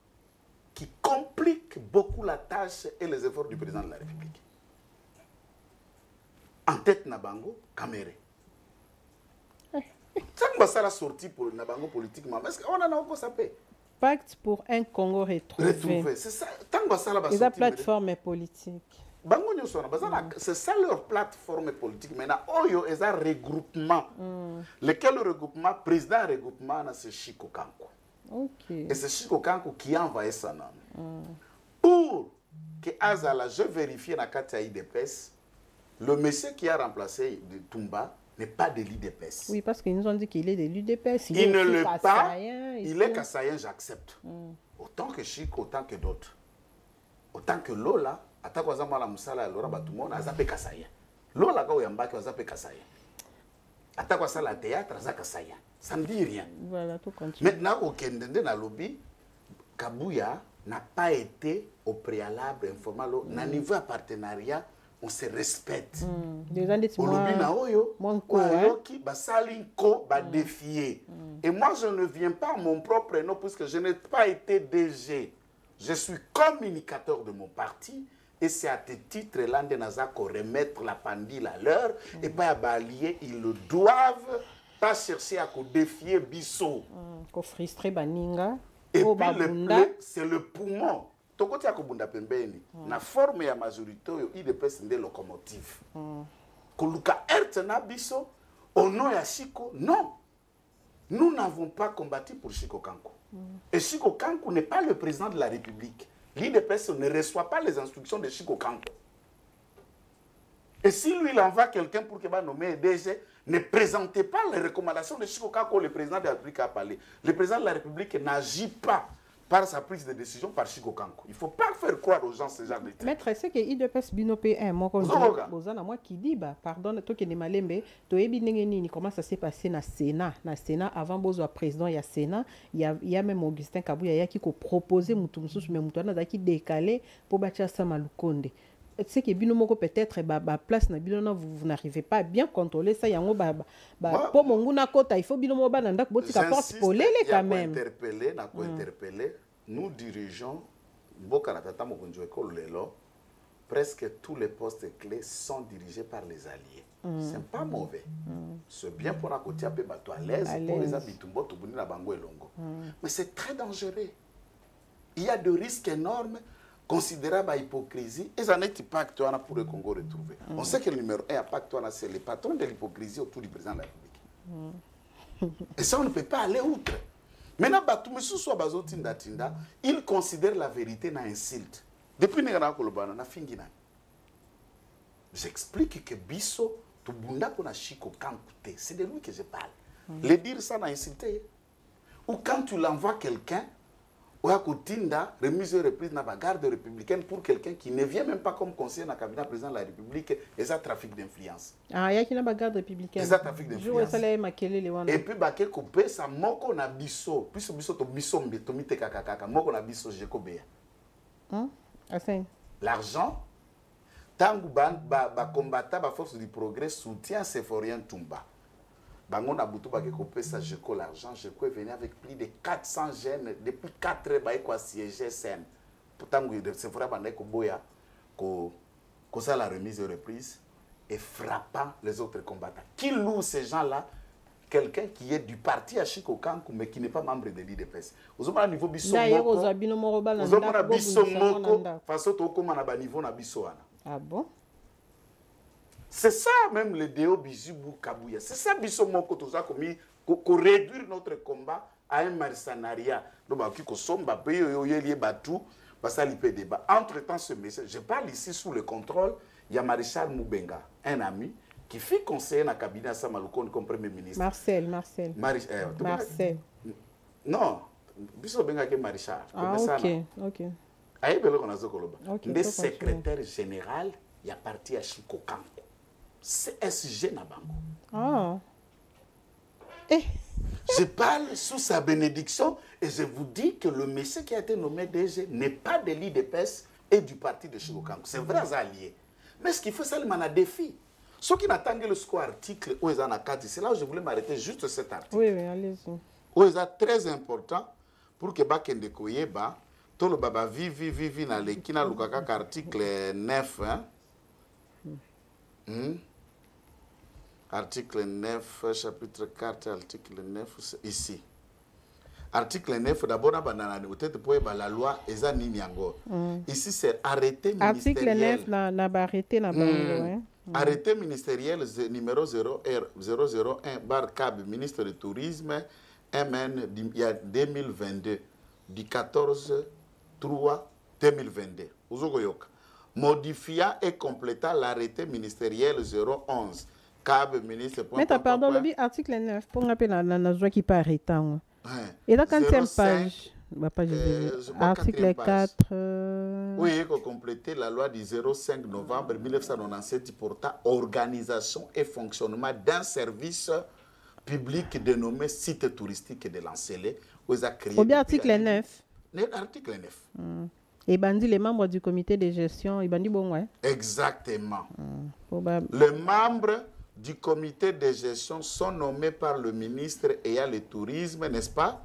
qui complique beaucoup la tâche et les efforts du président de la République. En tête, Nabango, Kamere. Ça la sortie pour le Nabango politiquement. Est-ce qu'on en a encore sapé? Pacte pour un Congo retrouvé. C'est ça. Et la plateforme est politique. C'est ça leur plateforme politique. Maintenant, Oyo est un regroupement. Lequel regroupement? Président regroupement, c'est Chico Kankou. Et c'est Chico Kankou qui a envoyé ça. Pour que Azala, je vérifie dans la IDPS, le monsieur qui a remplacé de Toumba n'est pas de l'IDPS. Oui, parce qu'ils nous ont dit qu'il est de l'IDPS. Il ne l'est pas. Il est Kassayen, j'accepte. Autant que Chico, autant que d'autres. Autant que Lola, attaque aux amants la Moussala, Laura Batumona, Azapé Kassayen. Lola, quand on a Azapé Kassayen. Attaque aux la théâtre, Azapé Kassayen. Ça ne dit rien. Voilà, tout continue. Maintenant, au Kendende, dans le lobby, Kabouya n'a pas été au préalable informel, n'a niveau de partenariat on se respecte. Déjà, des Olobi na oyo, oyoki, basali ko, ba défier. Et moi, je ne viens pas à mon propre nom, puisque je n'ai pas été DG. Je suis communicateur de mon parti. Et c'est à ce titre-là que nous remettre la pendule à l'heure. Et pas à balayer, ils le doivent pas chercher à défier Bissot. Ko frustrer baninga. Et puis, c'est le poumon. Tokoti ya kobunda pembeni. Na forme ya majorité, il dépêche de locomotive. Koluka Ertena Bissot, au nom ya Chiko, non. Nous n'avons pas combattu pour Chiko Kankou. Et Chiko Kankou n'est pas le président de la République. L'IDPS ne reçoit pas les instructions de Chiko Kankou. Et si lui, il envoie quelqu'un pour qu'il va nommer DG, ne présentez pas les recommandations de Chiko Kankou, le président de la République a parlé. Le président de la République n'agit pas par sa prise de décision par Chiko Kankou. Il ne faut pas faire croire aux gens ce genre de trucs. Maître, c'est que l'IDPS binopé un moi qui dit pardon toi qui est malembe to ebi nengeni comment ça s'est passé na Sénat avant bozo président il y a Sénat il y a même Augustin Kabuya qui proposé mutu mususu mais mutu na qui décalé pour bacha sama Lukonde. C'est que binomoko peut-être place na bilona vous n'arrivez pas à bien contrôler ça yango pour mon nguna kota il faut binomo ba ndak botika porte polele quand même. Interpeller nous dirigeons Boka Tata Mokonjo École Lelo, presque tous les postes clés sont dirigés par les alliés. C'est pas mauvais. C'est bien pour la côté à bateau à l'aise pour les habitants to bunina bango elongo. Mais c'est très dangereux. Il y a de risques énormes considérables à hypocrisie et ça n'est pas actuel pour le Congo retrouver. On sait que le numéro 1 à pacte c'est le patron de l'hypocrisie autour du président de la République. Et ça on ne peut pas aller outre. Maintenant, il considère la vérité na insulte. Depuis que j'explique que Bissot, c'est de lui que je parle. Le dire ça na insulté. Ou quand tu l'envoies quelqu'un, ou à Koutinda, remise et reprise na garde républicaine pour quelqu'un qui ne vient même pas comme conseiller dans le cabinet président de la République, et ça trafic d'influence. Ah, il y a qui n'a garde républicaine. Et ça trafic d'influence. Et puis, baké coupé, ça moko na biso. Puis, biso to biso mbetomite kakakaka. Moko na biso jekobea. L'argent, tangu ba combattant, ba force du progrès soutient Séphorien Toumba. Bangon a boutou baké coupé ça jeko l'argent. Jeko est venu avec plus de 400 jeunes depuis 4 ans ba ko siéger scène. Pourtant Séphorien bandé ko boya ko ça la remise et reprise et frappant les autres combattants. Qui loue ces gens-là? Quelqu'un qui est du parti à Chiko Kankou mais qui n'est pas membre de l'IDPS. Vous avez un niveau biso moko. Vous avez un biso moko façon to comme na ba niveau na biso ana. Ah bon? C'est ça même le déo Bizibou Kabouya. C'est ça biso moko to ça comme ko réduire notre combat à un mercenariat. Donc ba ki ko somba pe yo yeli batu ba ça li peut débat. Entre-temps ce message, je parle ici sous le contrôle, il y a Maréchal Moubenga, un ami qui fit conseiller dans le cabinet à Samaloukonde comme premier ministre. Marcel. Non, Biso Benga qui est maréchal. Ah, ok. Aïe, belle qu'on a ce coloba. Le secrétaire général, il y a parti à Chiko Kankou. CSG Nabango. Ah. Je parle sous sa bénédiction et je vous dis que le monsieur qui a été nommé DG n'est pas de l'IDPS et du parti de Chiko Kankou. C'est vrai, ça allié. Mais ce qu'il faut, c'est un défi. Ceux qui n'attendent le score article, c'est là où je voulais m'arrêter juste cet article. Oui, allez-y. C'est très important pour que Bakende Koyeba, tout le baba vivi na lekina lukaka article 9. Article 9, chapitre 4, article 9, ici. Article 9, d'abord, peut-être pour la loi, ici, c'est arrêté ministériel. Article 9, arrêté arrêté ministériel numéro 001 ministre du Tourisme, MN, il y a 2022, du 14/3/2022. Modifiant et complétant l'arrêté ministériel 011. Ministre. Mais pardon, le article 9, pour rappeler la joie qui peut arrêter. Et la 40e page. Article 4. Oui, il faut compléter la loi du 05 novembre 1997 portant organisation et fonctionnement d'un service public dénommé site touristique de l'Ancélé. Ou bien article 9. Article 9. Et bandi, les membres du comité de gestion, ils bandi bon, ouais. Exactement. Les membres du comité de gestion sont nommés par le ministre ayant le tourisme, n'est-ce pas,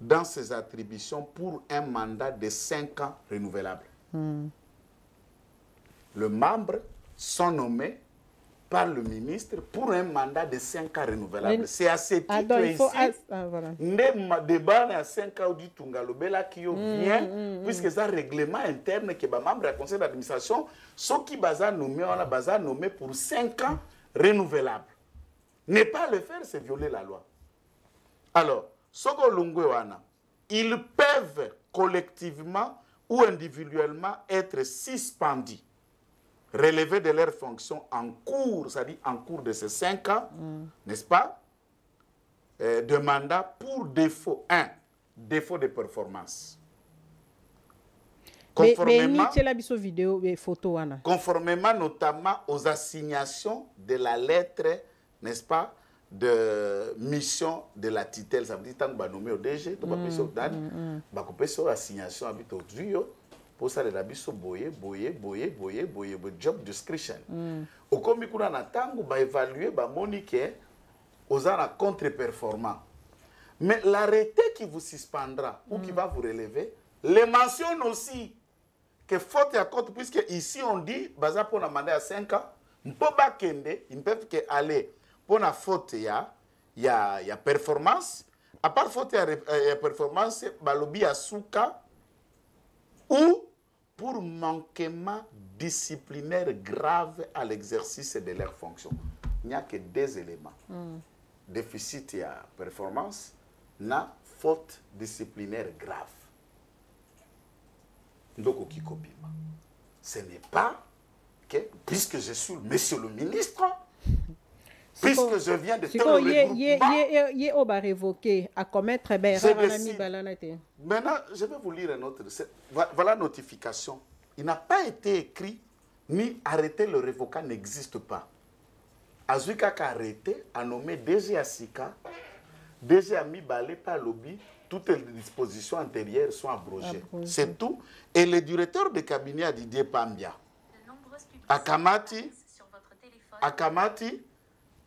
dans ses attributions pour un mandat de 5 ans renouvelable. Les membres sont nommés par le ministre pour un mandat de 5 ans renouvelable. C'est à ce titre ici, le débat à 5 ans du Tungalobela qui vient, puisque c'est un règlement interne que les membres du conseil d'administration, ceux qui sont nommés, on a nommé pour 5 ans renouvelables. Ne pas le faire, c'est violer la loi. Alors, ils peuvent collectivement ou individuellement être suspendus, relevés de leurs fonctions en cours, c'est-à-dire en cours de ces 5 ans, n'est-ce pas, de mandat pour défaut, défaut de performance. Conformément notamment aux assignations de la lettre, n'est-ce pas, de mission de la tutelle. Ça veut dire que tu as nommé au DG, tu as fait assignation aujourd'hui. Pour ça, les habits sont boyés, job description. Au comité, on a évalué, monique, aux ans contre-performants. Mais l'arrêté qui vous suspendra ou qui va vous relever, les mentionne aussi que faute à compte, puisque ici on dit, baza pour demander à 5 ans, ils ne peuvent aller pour la faute, il y a performance. À part faute, il y a performance, balobi à souka, ou pour manquement disciplinaire grave à l'exercice de leurs fonctions. Il n'y a que 2 éléments. Déficit et performance, na faute disciplinaire grave. Donc, ce n'est pas que, puisque je suis monsieur le ministre, puisque je viens de faire le regroupement, révoqué à commettre maintenant, je vais vous lire un autre. Voilà la notification. Il n'a pas été écrit ni arrêté, le révocat n'existe pas. Azuka a arrêté, a nommé DG Asika, DG Ami Balé par lobby, toutes les dispositions antérieures sont abrogées. C'est tout. Et le directeur de cabinet a Didier Pambia, Akamati,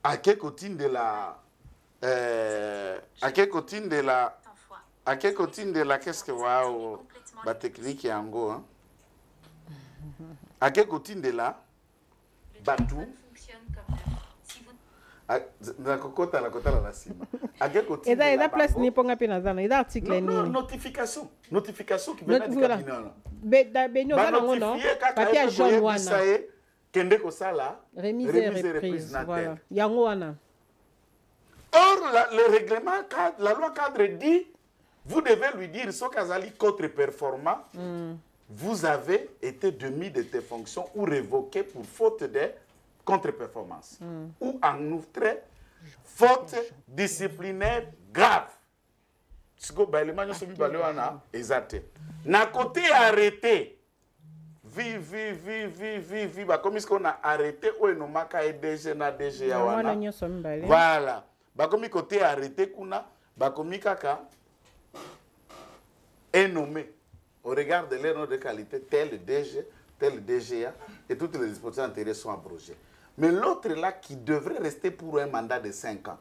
à quel côté de la... à quel côté de la... À quel côté de la... Qu'est-ce que... Waouh, la technique est en go, hein? À quel côté de la... Batou. Na kokota la kota la sima. À quel côté de la... place ni ponga pe nazana, ida article ni. Non, notification qui vient du cabinet. Benyo za nango non. Papier jaune wana. Kende ko sala. Remise et reprise. Voilà. Yango wana. Or, le règlement cadre, la loi cadre dit, vous devez lui dire, ce qu'azali contre-performant, vous avez été démis de tes fonctions ou révoqué pour faute de contre-performance. Ou en outre, faute disciplinaire grave. Ce que Baïlema nous sommes exact. N'a côté arrêté. Comme est-ce qu'on a arrêté ou on a DG na DG voilà. Comme côté arrêté kuna comme kaka est nommé au regard de leur nom de qualité tel DG, tel DGA et toutes les dispositions antérieures sont abrogées. Mais l'autre là qui devrait rester pour un mandat de 5 ans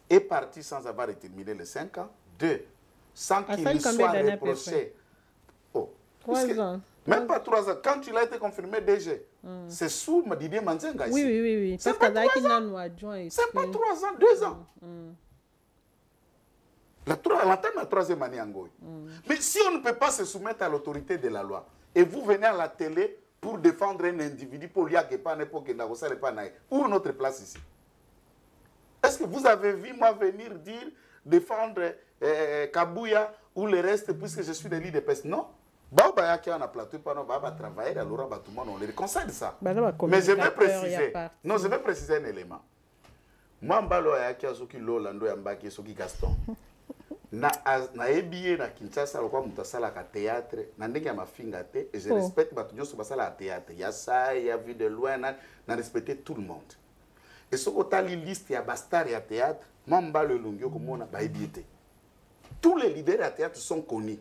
est parti sans avoir terminé les 5 ans. 2, sans qu'il soit reproché. 3 ans. Même pas 3 ans. Quand il a été confirmé DG, c'est sous Didier Manzenga ici. Oui. C'est pas 3 ans. C'est pas 3 ans, 2 ans. L'entame la 3e année en Goï. Mais si on ne peut pas se soumettre à l'autorité de la loi, et vous venez à la télé pour défendre un individu, pour lui où est notre place ici? Est-ce que vous avez vu moi venir dire, défendre Kabouya ou le reste, puisque je suis de l'île de Pest? Non. On a plateau, on va travailler, alors on les conseille ça. Mais je vais préciser. Non, je vais préciser un élément. Moi, je suis qui Gaston. Na ebiye na Kinshasa lokwa mutasala ka théâtre na ndenge ya mafinga te et je respecte bato nyoso basala ka théâtre ya ça ya vu de loin na respecter tout le monde et ce que tali liste ya bastar ya théâtre mamba le lungyo komona ba ebiete tous les leaders à théâtre sont connus.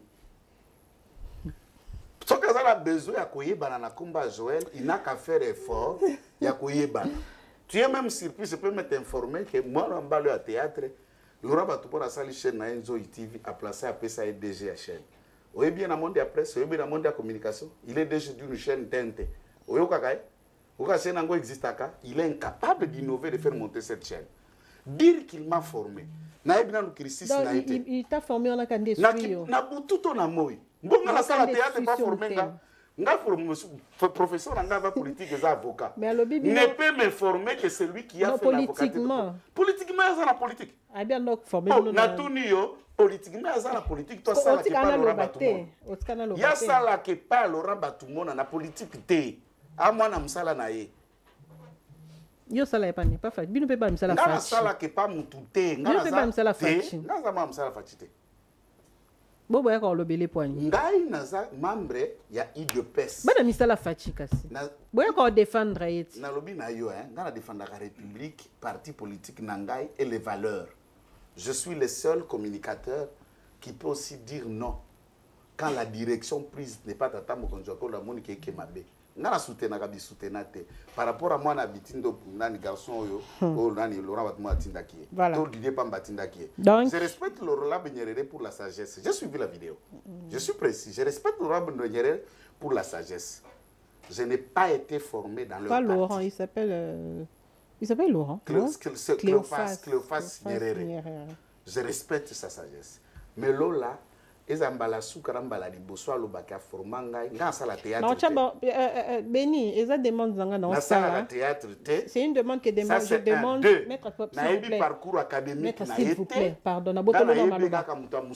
Ce que a besoin de koyebana na komba Joël, il n'a qu'à faire effort ya koyebana. Tu es même surpris, je peux m'informer que moi on va le théâtre, Laurent Batupo la salle chaîne na Enzo TV a placé à PSA et DG à chaîne. Oye bien dans monde de la presse, oye bien dans monde de la communication, il est DG d'une chaîne TNT. Oye okakai, okache nango existe aka, il est incapable d'innover de faire monter cette chaîne. Dire qu'il m'a formé. Il t'a formé en la candidature. Na bututo na moi. Mbonga na sala théâtre pas formé nga. Nga professeur nga va politique et avocat. Mais le bibi ne peut me former que celui qui a fait l'avocat. Politiquement ça la politique. Ah bien donc formé na tuni yo politiquement ça la politique toi ça la qui pas Laurent Batumo. Ya sala que pas Laurent Batumo na politique té. A moi na msala na ye. Yo sala pas pas fait. Bino peut pas msala fait. Nga sala que pas mututé. Nga peut pas msala fait. Nga za msala fait. Bon boya ko lobele poignet. Ngai naza membre ya IDPS. Bana misala fachi kasi. Boya ko défendre yeti. Na lobi na yo nga na défendre la République, parti politique nangai et les valeurs. Je suis le seul communicateur qui peut aussi dire non quand la direction prise n'est pas tata mokonjo ko la moni ke mabe. Nga na soutenaka bi soutenate par rapport à moi na bitindo nani garçon yo o nani Laurent Batumo atinda ki. To Didier Pamba atinda ki. Je respecte Laurent Benyerere pour la sagesse. J'ai suivi la vidéo. Je suis précis. Je respecte Laurent Benyerere pour la sagesse. Je n'ai pas été formé dans le parti. Pas Laurent, il s'appelle Laurent. Cléophas Nyerere. Je respecte sa sagesse. Mais Lola ezambala sukarambala liboso alobaka formanga nga sala théâtre. Non, chaba Béni, eza demande zanga na sala théâtre. C'est une demande que demande je demande maître s'il vous plaît. Parcours académique na s'il vous plaît. Pardon, na botolo no maloba.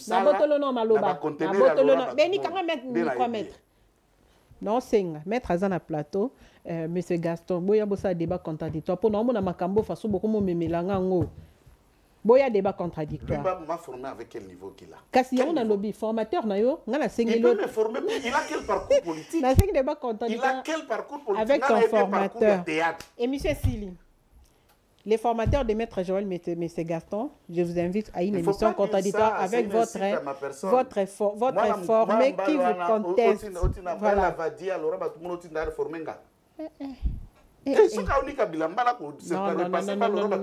Na botolo no maloba. Na botolo no Béni kanga mettre micro mettre. Non senga maître azana plateau monsieur Gaston boya bosa débat contradictoire pour non mona makambo faso beaucoup mo memelanga ngo. Boya débat contradictoire. Il m'a formé avec quel niveau qu'il a? Kasi on a lobby formateur na yo, ngala sengi il peut me former, il a quel parcours politique? Na sengi débat contradictoire. Il a quel parcours politique avec ton formateur? Et monsieur Sili, les formateurs de Maître Joël Monsieur Gaston, je vous invite à une émission contradictoire avec votre formé qui vous conteste. Voilà. Non,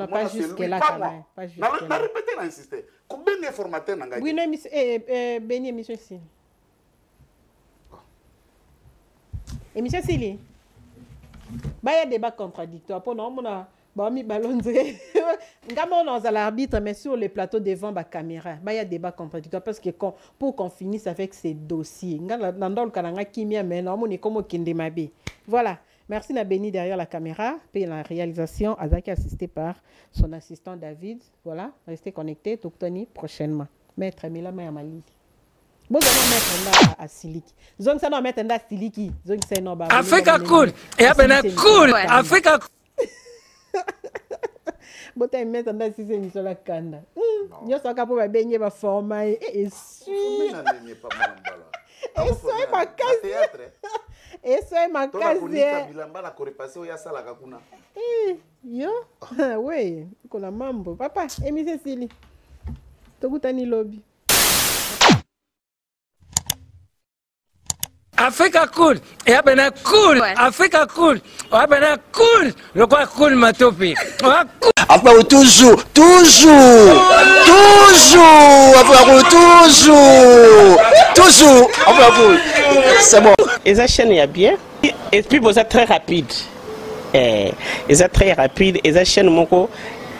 pas jusque-là quand même. Combien de formateurs n'ont oui, non, Béni, émission ici. Émission Sili. Il y a des débats contradictoires. Pour nous, on a mis ballon de l'arbitre, mais sur le plateau devant la caméra. Il y a des débats contradictoires parce que pour qu'on finisse avec ces dossiers. Voilà. Merci à Béni derrière la caméra, puis la réalisation, Azaki assisté par son assistant David. Voilà, restez connectés, Toktoni prochainement. Maître Mila Mayamali. Bon, mettre à Siliki. Zone ça non mettre à Siliki. Zone c'est non. Africa cool. Et après cool. Africa. Bon, tu mettre à Siliki émission la Kanda. Yo ça capable de baigner va former et suis. Et soyez ma case. Et soyez ma case. Yo, oui, qu'on a mambo. Papa, émission Sili. Tokutani lobby. Africa cool. Et après cool. Africa cool. Après cool. Le quoi cool ma topi. Après toujours. C'est bon. Et ça chaîne est bien. Et puis vous êtes très rapide. Et ça très rapide. Et ça chaîne mon co.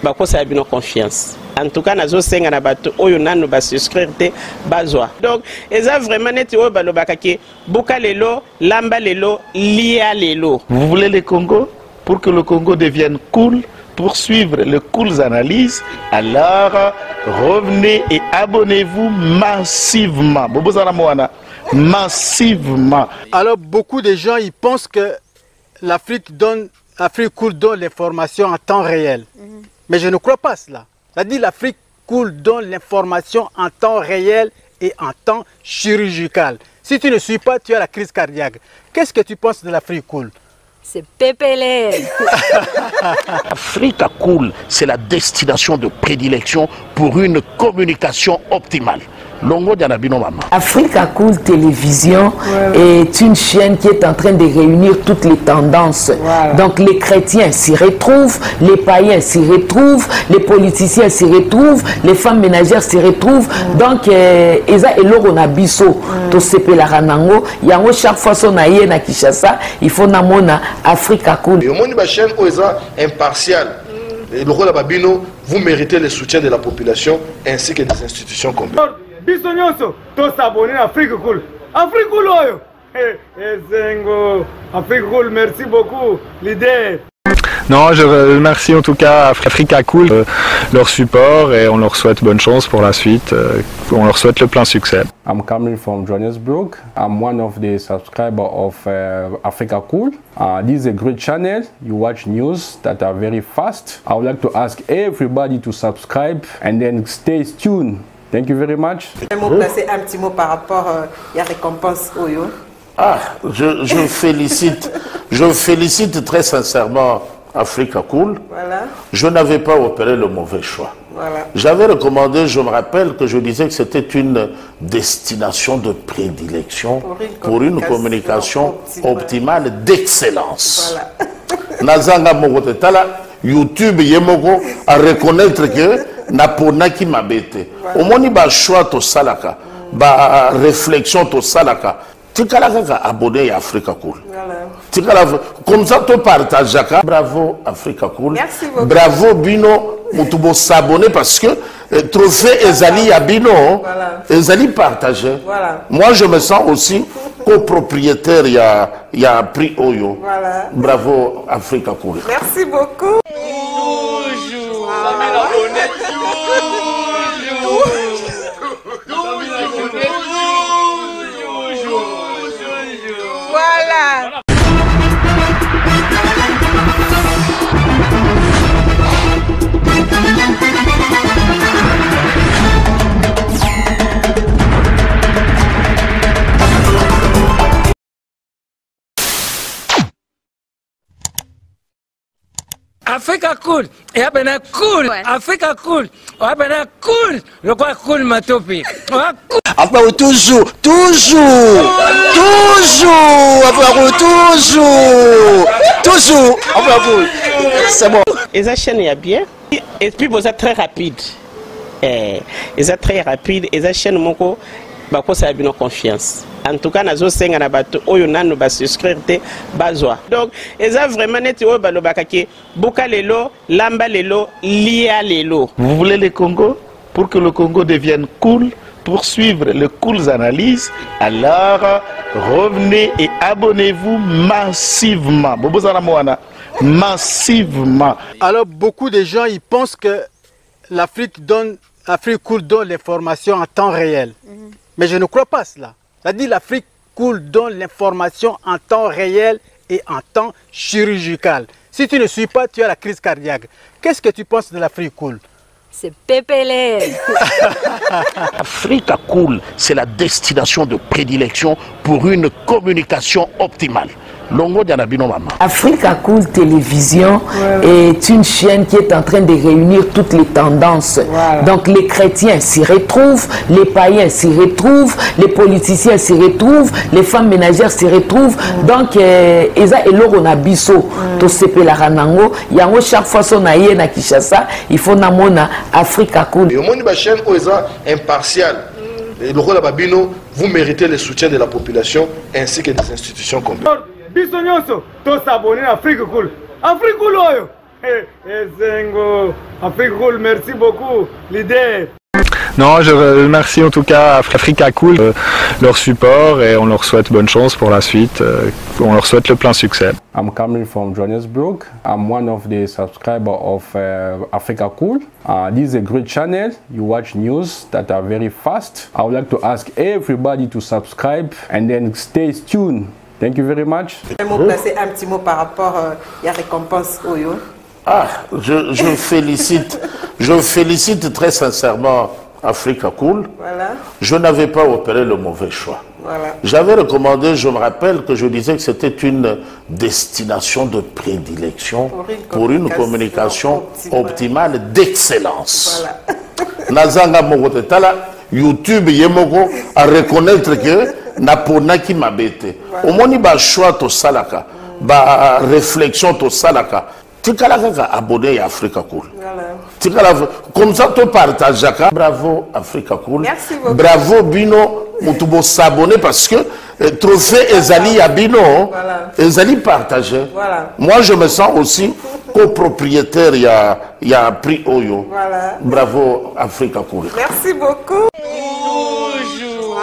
Bako ça a bien confiance. En tout cas, nazo senga na bato oyo nanu ba souscrire te bazwa. Donc, et ça vraiment net o balo bakake boka lelo, lamba lelo, lia lelo. Vous voulez le Congo pour que le Congo devienne cool, pour suivre les cool analyses, alors revenez et abonnez-vous massivement. Bobozana Moana, massivement. Alors beaucoup de gens ils pensent que l'Afrique cool donne l'information en temps réel. Mais je ne crois pas cela. C'est-à-dire l'Afrique cool donne l'information en temps réel et en temps chirurgical. Si tu ne suis pas, tu as la crise cardiaque. Qu'est-ce que tu penses de l'Afrique cool? C'est pépélé. Africa Cool, c'est la destination de prédilection pour pour une communication optimale. Longo Dianabino Mama. Africa Cool Télévision est une chaîne qui est en train de réunir toutes les tendances. Donc les chrétiens s'y retrouvent, les païens s'y retrouvent, les politiciens s'y retrouvent, les femmes ménagères s'y retrouvent. Donc Eza Eloro na biso to sepela ranango yango chaque fois son aye na Kinshasa, il faut namona Africa Cool. Et au monde ba chaîne Eza impartial. Et le rôle de Babino, vous méritez le soutien de la population ainsi que des institutions complètes. Bisognoso, tous s'abonner à Africa Cool. Africa Cool, oyo. Zengo, Africa Cool, merci beaucoup, leader. Non, je remercie en tout cas Africa Cool, leur support et on leur souhaite bonne chance pour la suite. On leur souhaite le plein succès. I'm coming from Johannesburg. I'm one of the subscribers of Africa Cool. This is a great channel. You watch news that are very fast. I would like to ask everybody to subscribe and then stay tuned. Thank you very much. Placer un petit mot par rapport à la récompense Oyo. Je félicite très sincèrement Africa Cool. Voilà. Je n'avais pas opéré le mauvais choix. Voilà. J'avais recommandé, je me rappelle que je disais que c'était une destination de prédilection pour une communication optimale d'excellence. Voilà. Nazanga Mogotala, YouTube Yemoko à reconnaître que Napona qui m'a bêté. Au moins, il y a un choix to salaka, ba réflexion to salaka. Tu as abonné à Africa Cool. Voilà. Comme ça, tu partages. Bravo Africa Cool. Merci beaucoup. Bravo Bino. Tu dois s'abonner parce que trophée Ezali à Bino, voilà. Ezali partagé. Voilà. Moi, je me sens aussi copropriétaire. Il y a un prix Oyo. Voilà. Bravo Africa Cool. Merci beaucoup. Voilà. Africa Cool, et abena cool, Africa Cool, abena cool, le quoi cool matopi. Après toujours, c'est bon. Et ça chaîne est bien, et puis vous êtes très rapide. Et ça très rapide, et ça chaîne moko, bah quoi ça a bien confiance. En tout cas, nazo senga na bato oyo nanu ba souscrire te bazwa. Donc, eza vraiment net oyo ba lobakaki buka lelo, lamba lelo, lia lelo. Vous voulez le Congo? Pour que le Congo devienne cool, pour suivre les cool analyses, alors revenez et abonnez-vous massivement. Massivement. Alors beaucoup de gens ils pensent que l'Afrique Cool donne l'information en temps réel. Mais je ne crois pas cela. C'est-à-dire l'Afrique Cool donne l'information en temps réel et en temps chirurgical. Si tu ne suis pas, tu as la crise cardiaque. Qu'est-ce que tu penses de l'Afrique Cool? C'est pépélé. Africa Cool, c'est la destination de prédilection pour une communication optimale. Longo Dianabino Mama. Africa Cool Télévision est une chaîne qui est en train de réunir toutes les tendances. Donc les chrétiens s'y retrouvent, les païens s'y retrouvent, les politiciens s'y retrouvent, les femmes ménagères s'y retrouvent. Donc Eza Eloro na biso to sepela ranango yango chaque fois son aye na Kinshasa, il faut namona Africa Cool. Et au monde ba chaîne Eza impartial. Et le rôle de Babino, vous méritez le soutien de la population ainsi que des institutions complètes. Bisognoso, tous s'abonner à Africa Cool. Africa Cool, oyo. Zengo, Africa Cool, merci beaucoup, leader. Non, je remercie en tout cas Africa Cool, leur support et on leur souhaite bonne chance pour la suite. On leur souhaite le plein succès. I'm coming from Johannesburg. I'm one of the subscribers of Africa Cool. This is a great channel. You watch news that are very fast. I would like to ask everybody to subscribe and then stay tuned. Thank you very much. Placer un petit mot par rapport à la récompense Oyo. Je félicite très sincèrement Africa Cool. Voilà. Je n'avais pas opéré le mauvais choix. Voilà. J'avais recommandé, je me rappelle que je disais que c'était une destination de prédilection pour une communication optimale d'excellence. Voilà. nazanga moko te tala YouTube yemoko à reconnaître que na ponaki mabete omoni ba choix to salaka ba réflexion to salaka tikala kaka abonné à Africa Cool. Tikala comme ça to partage ka bravo Africa Cool. Merci beaucoup. Bravo Bino mutubo s'abonner parce que trophée Ezali à Bino Ezali partagé. Voilà. Moi je me sens aussi copropriétaire il y a prix Oyo. Voilà. Bravo Africa Cool. Merci beaucoup. Toujours.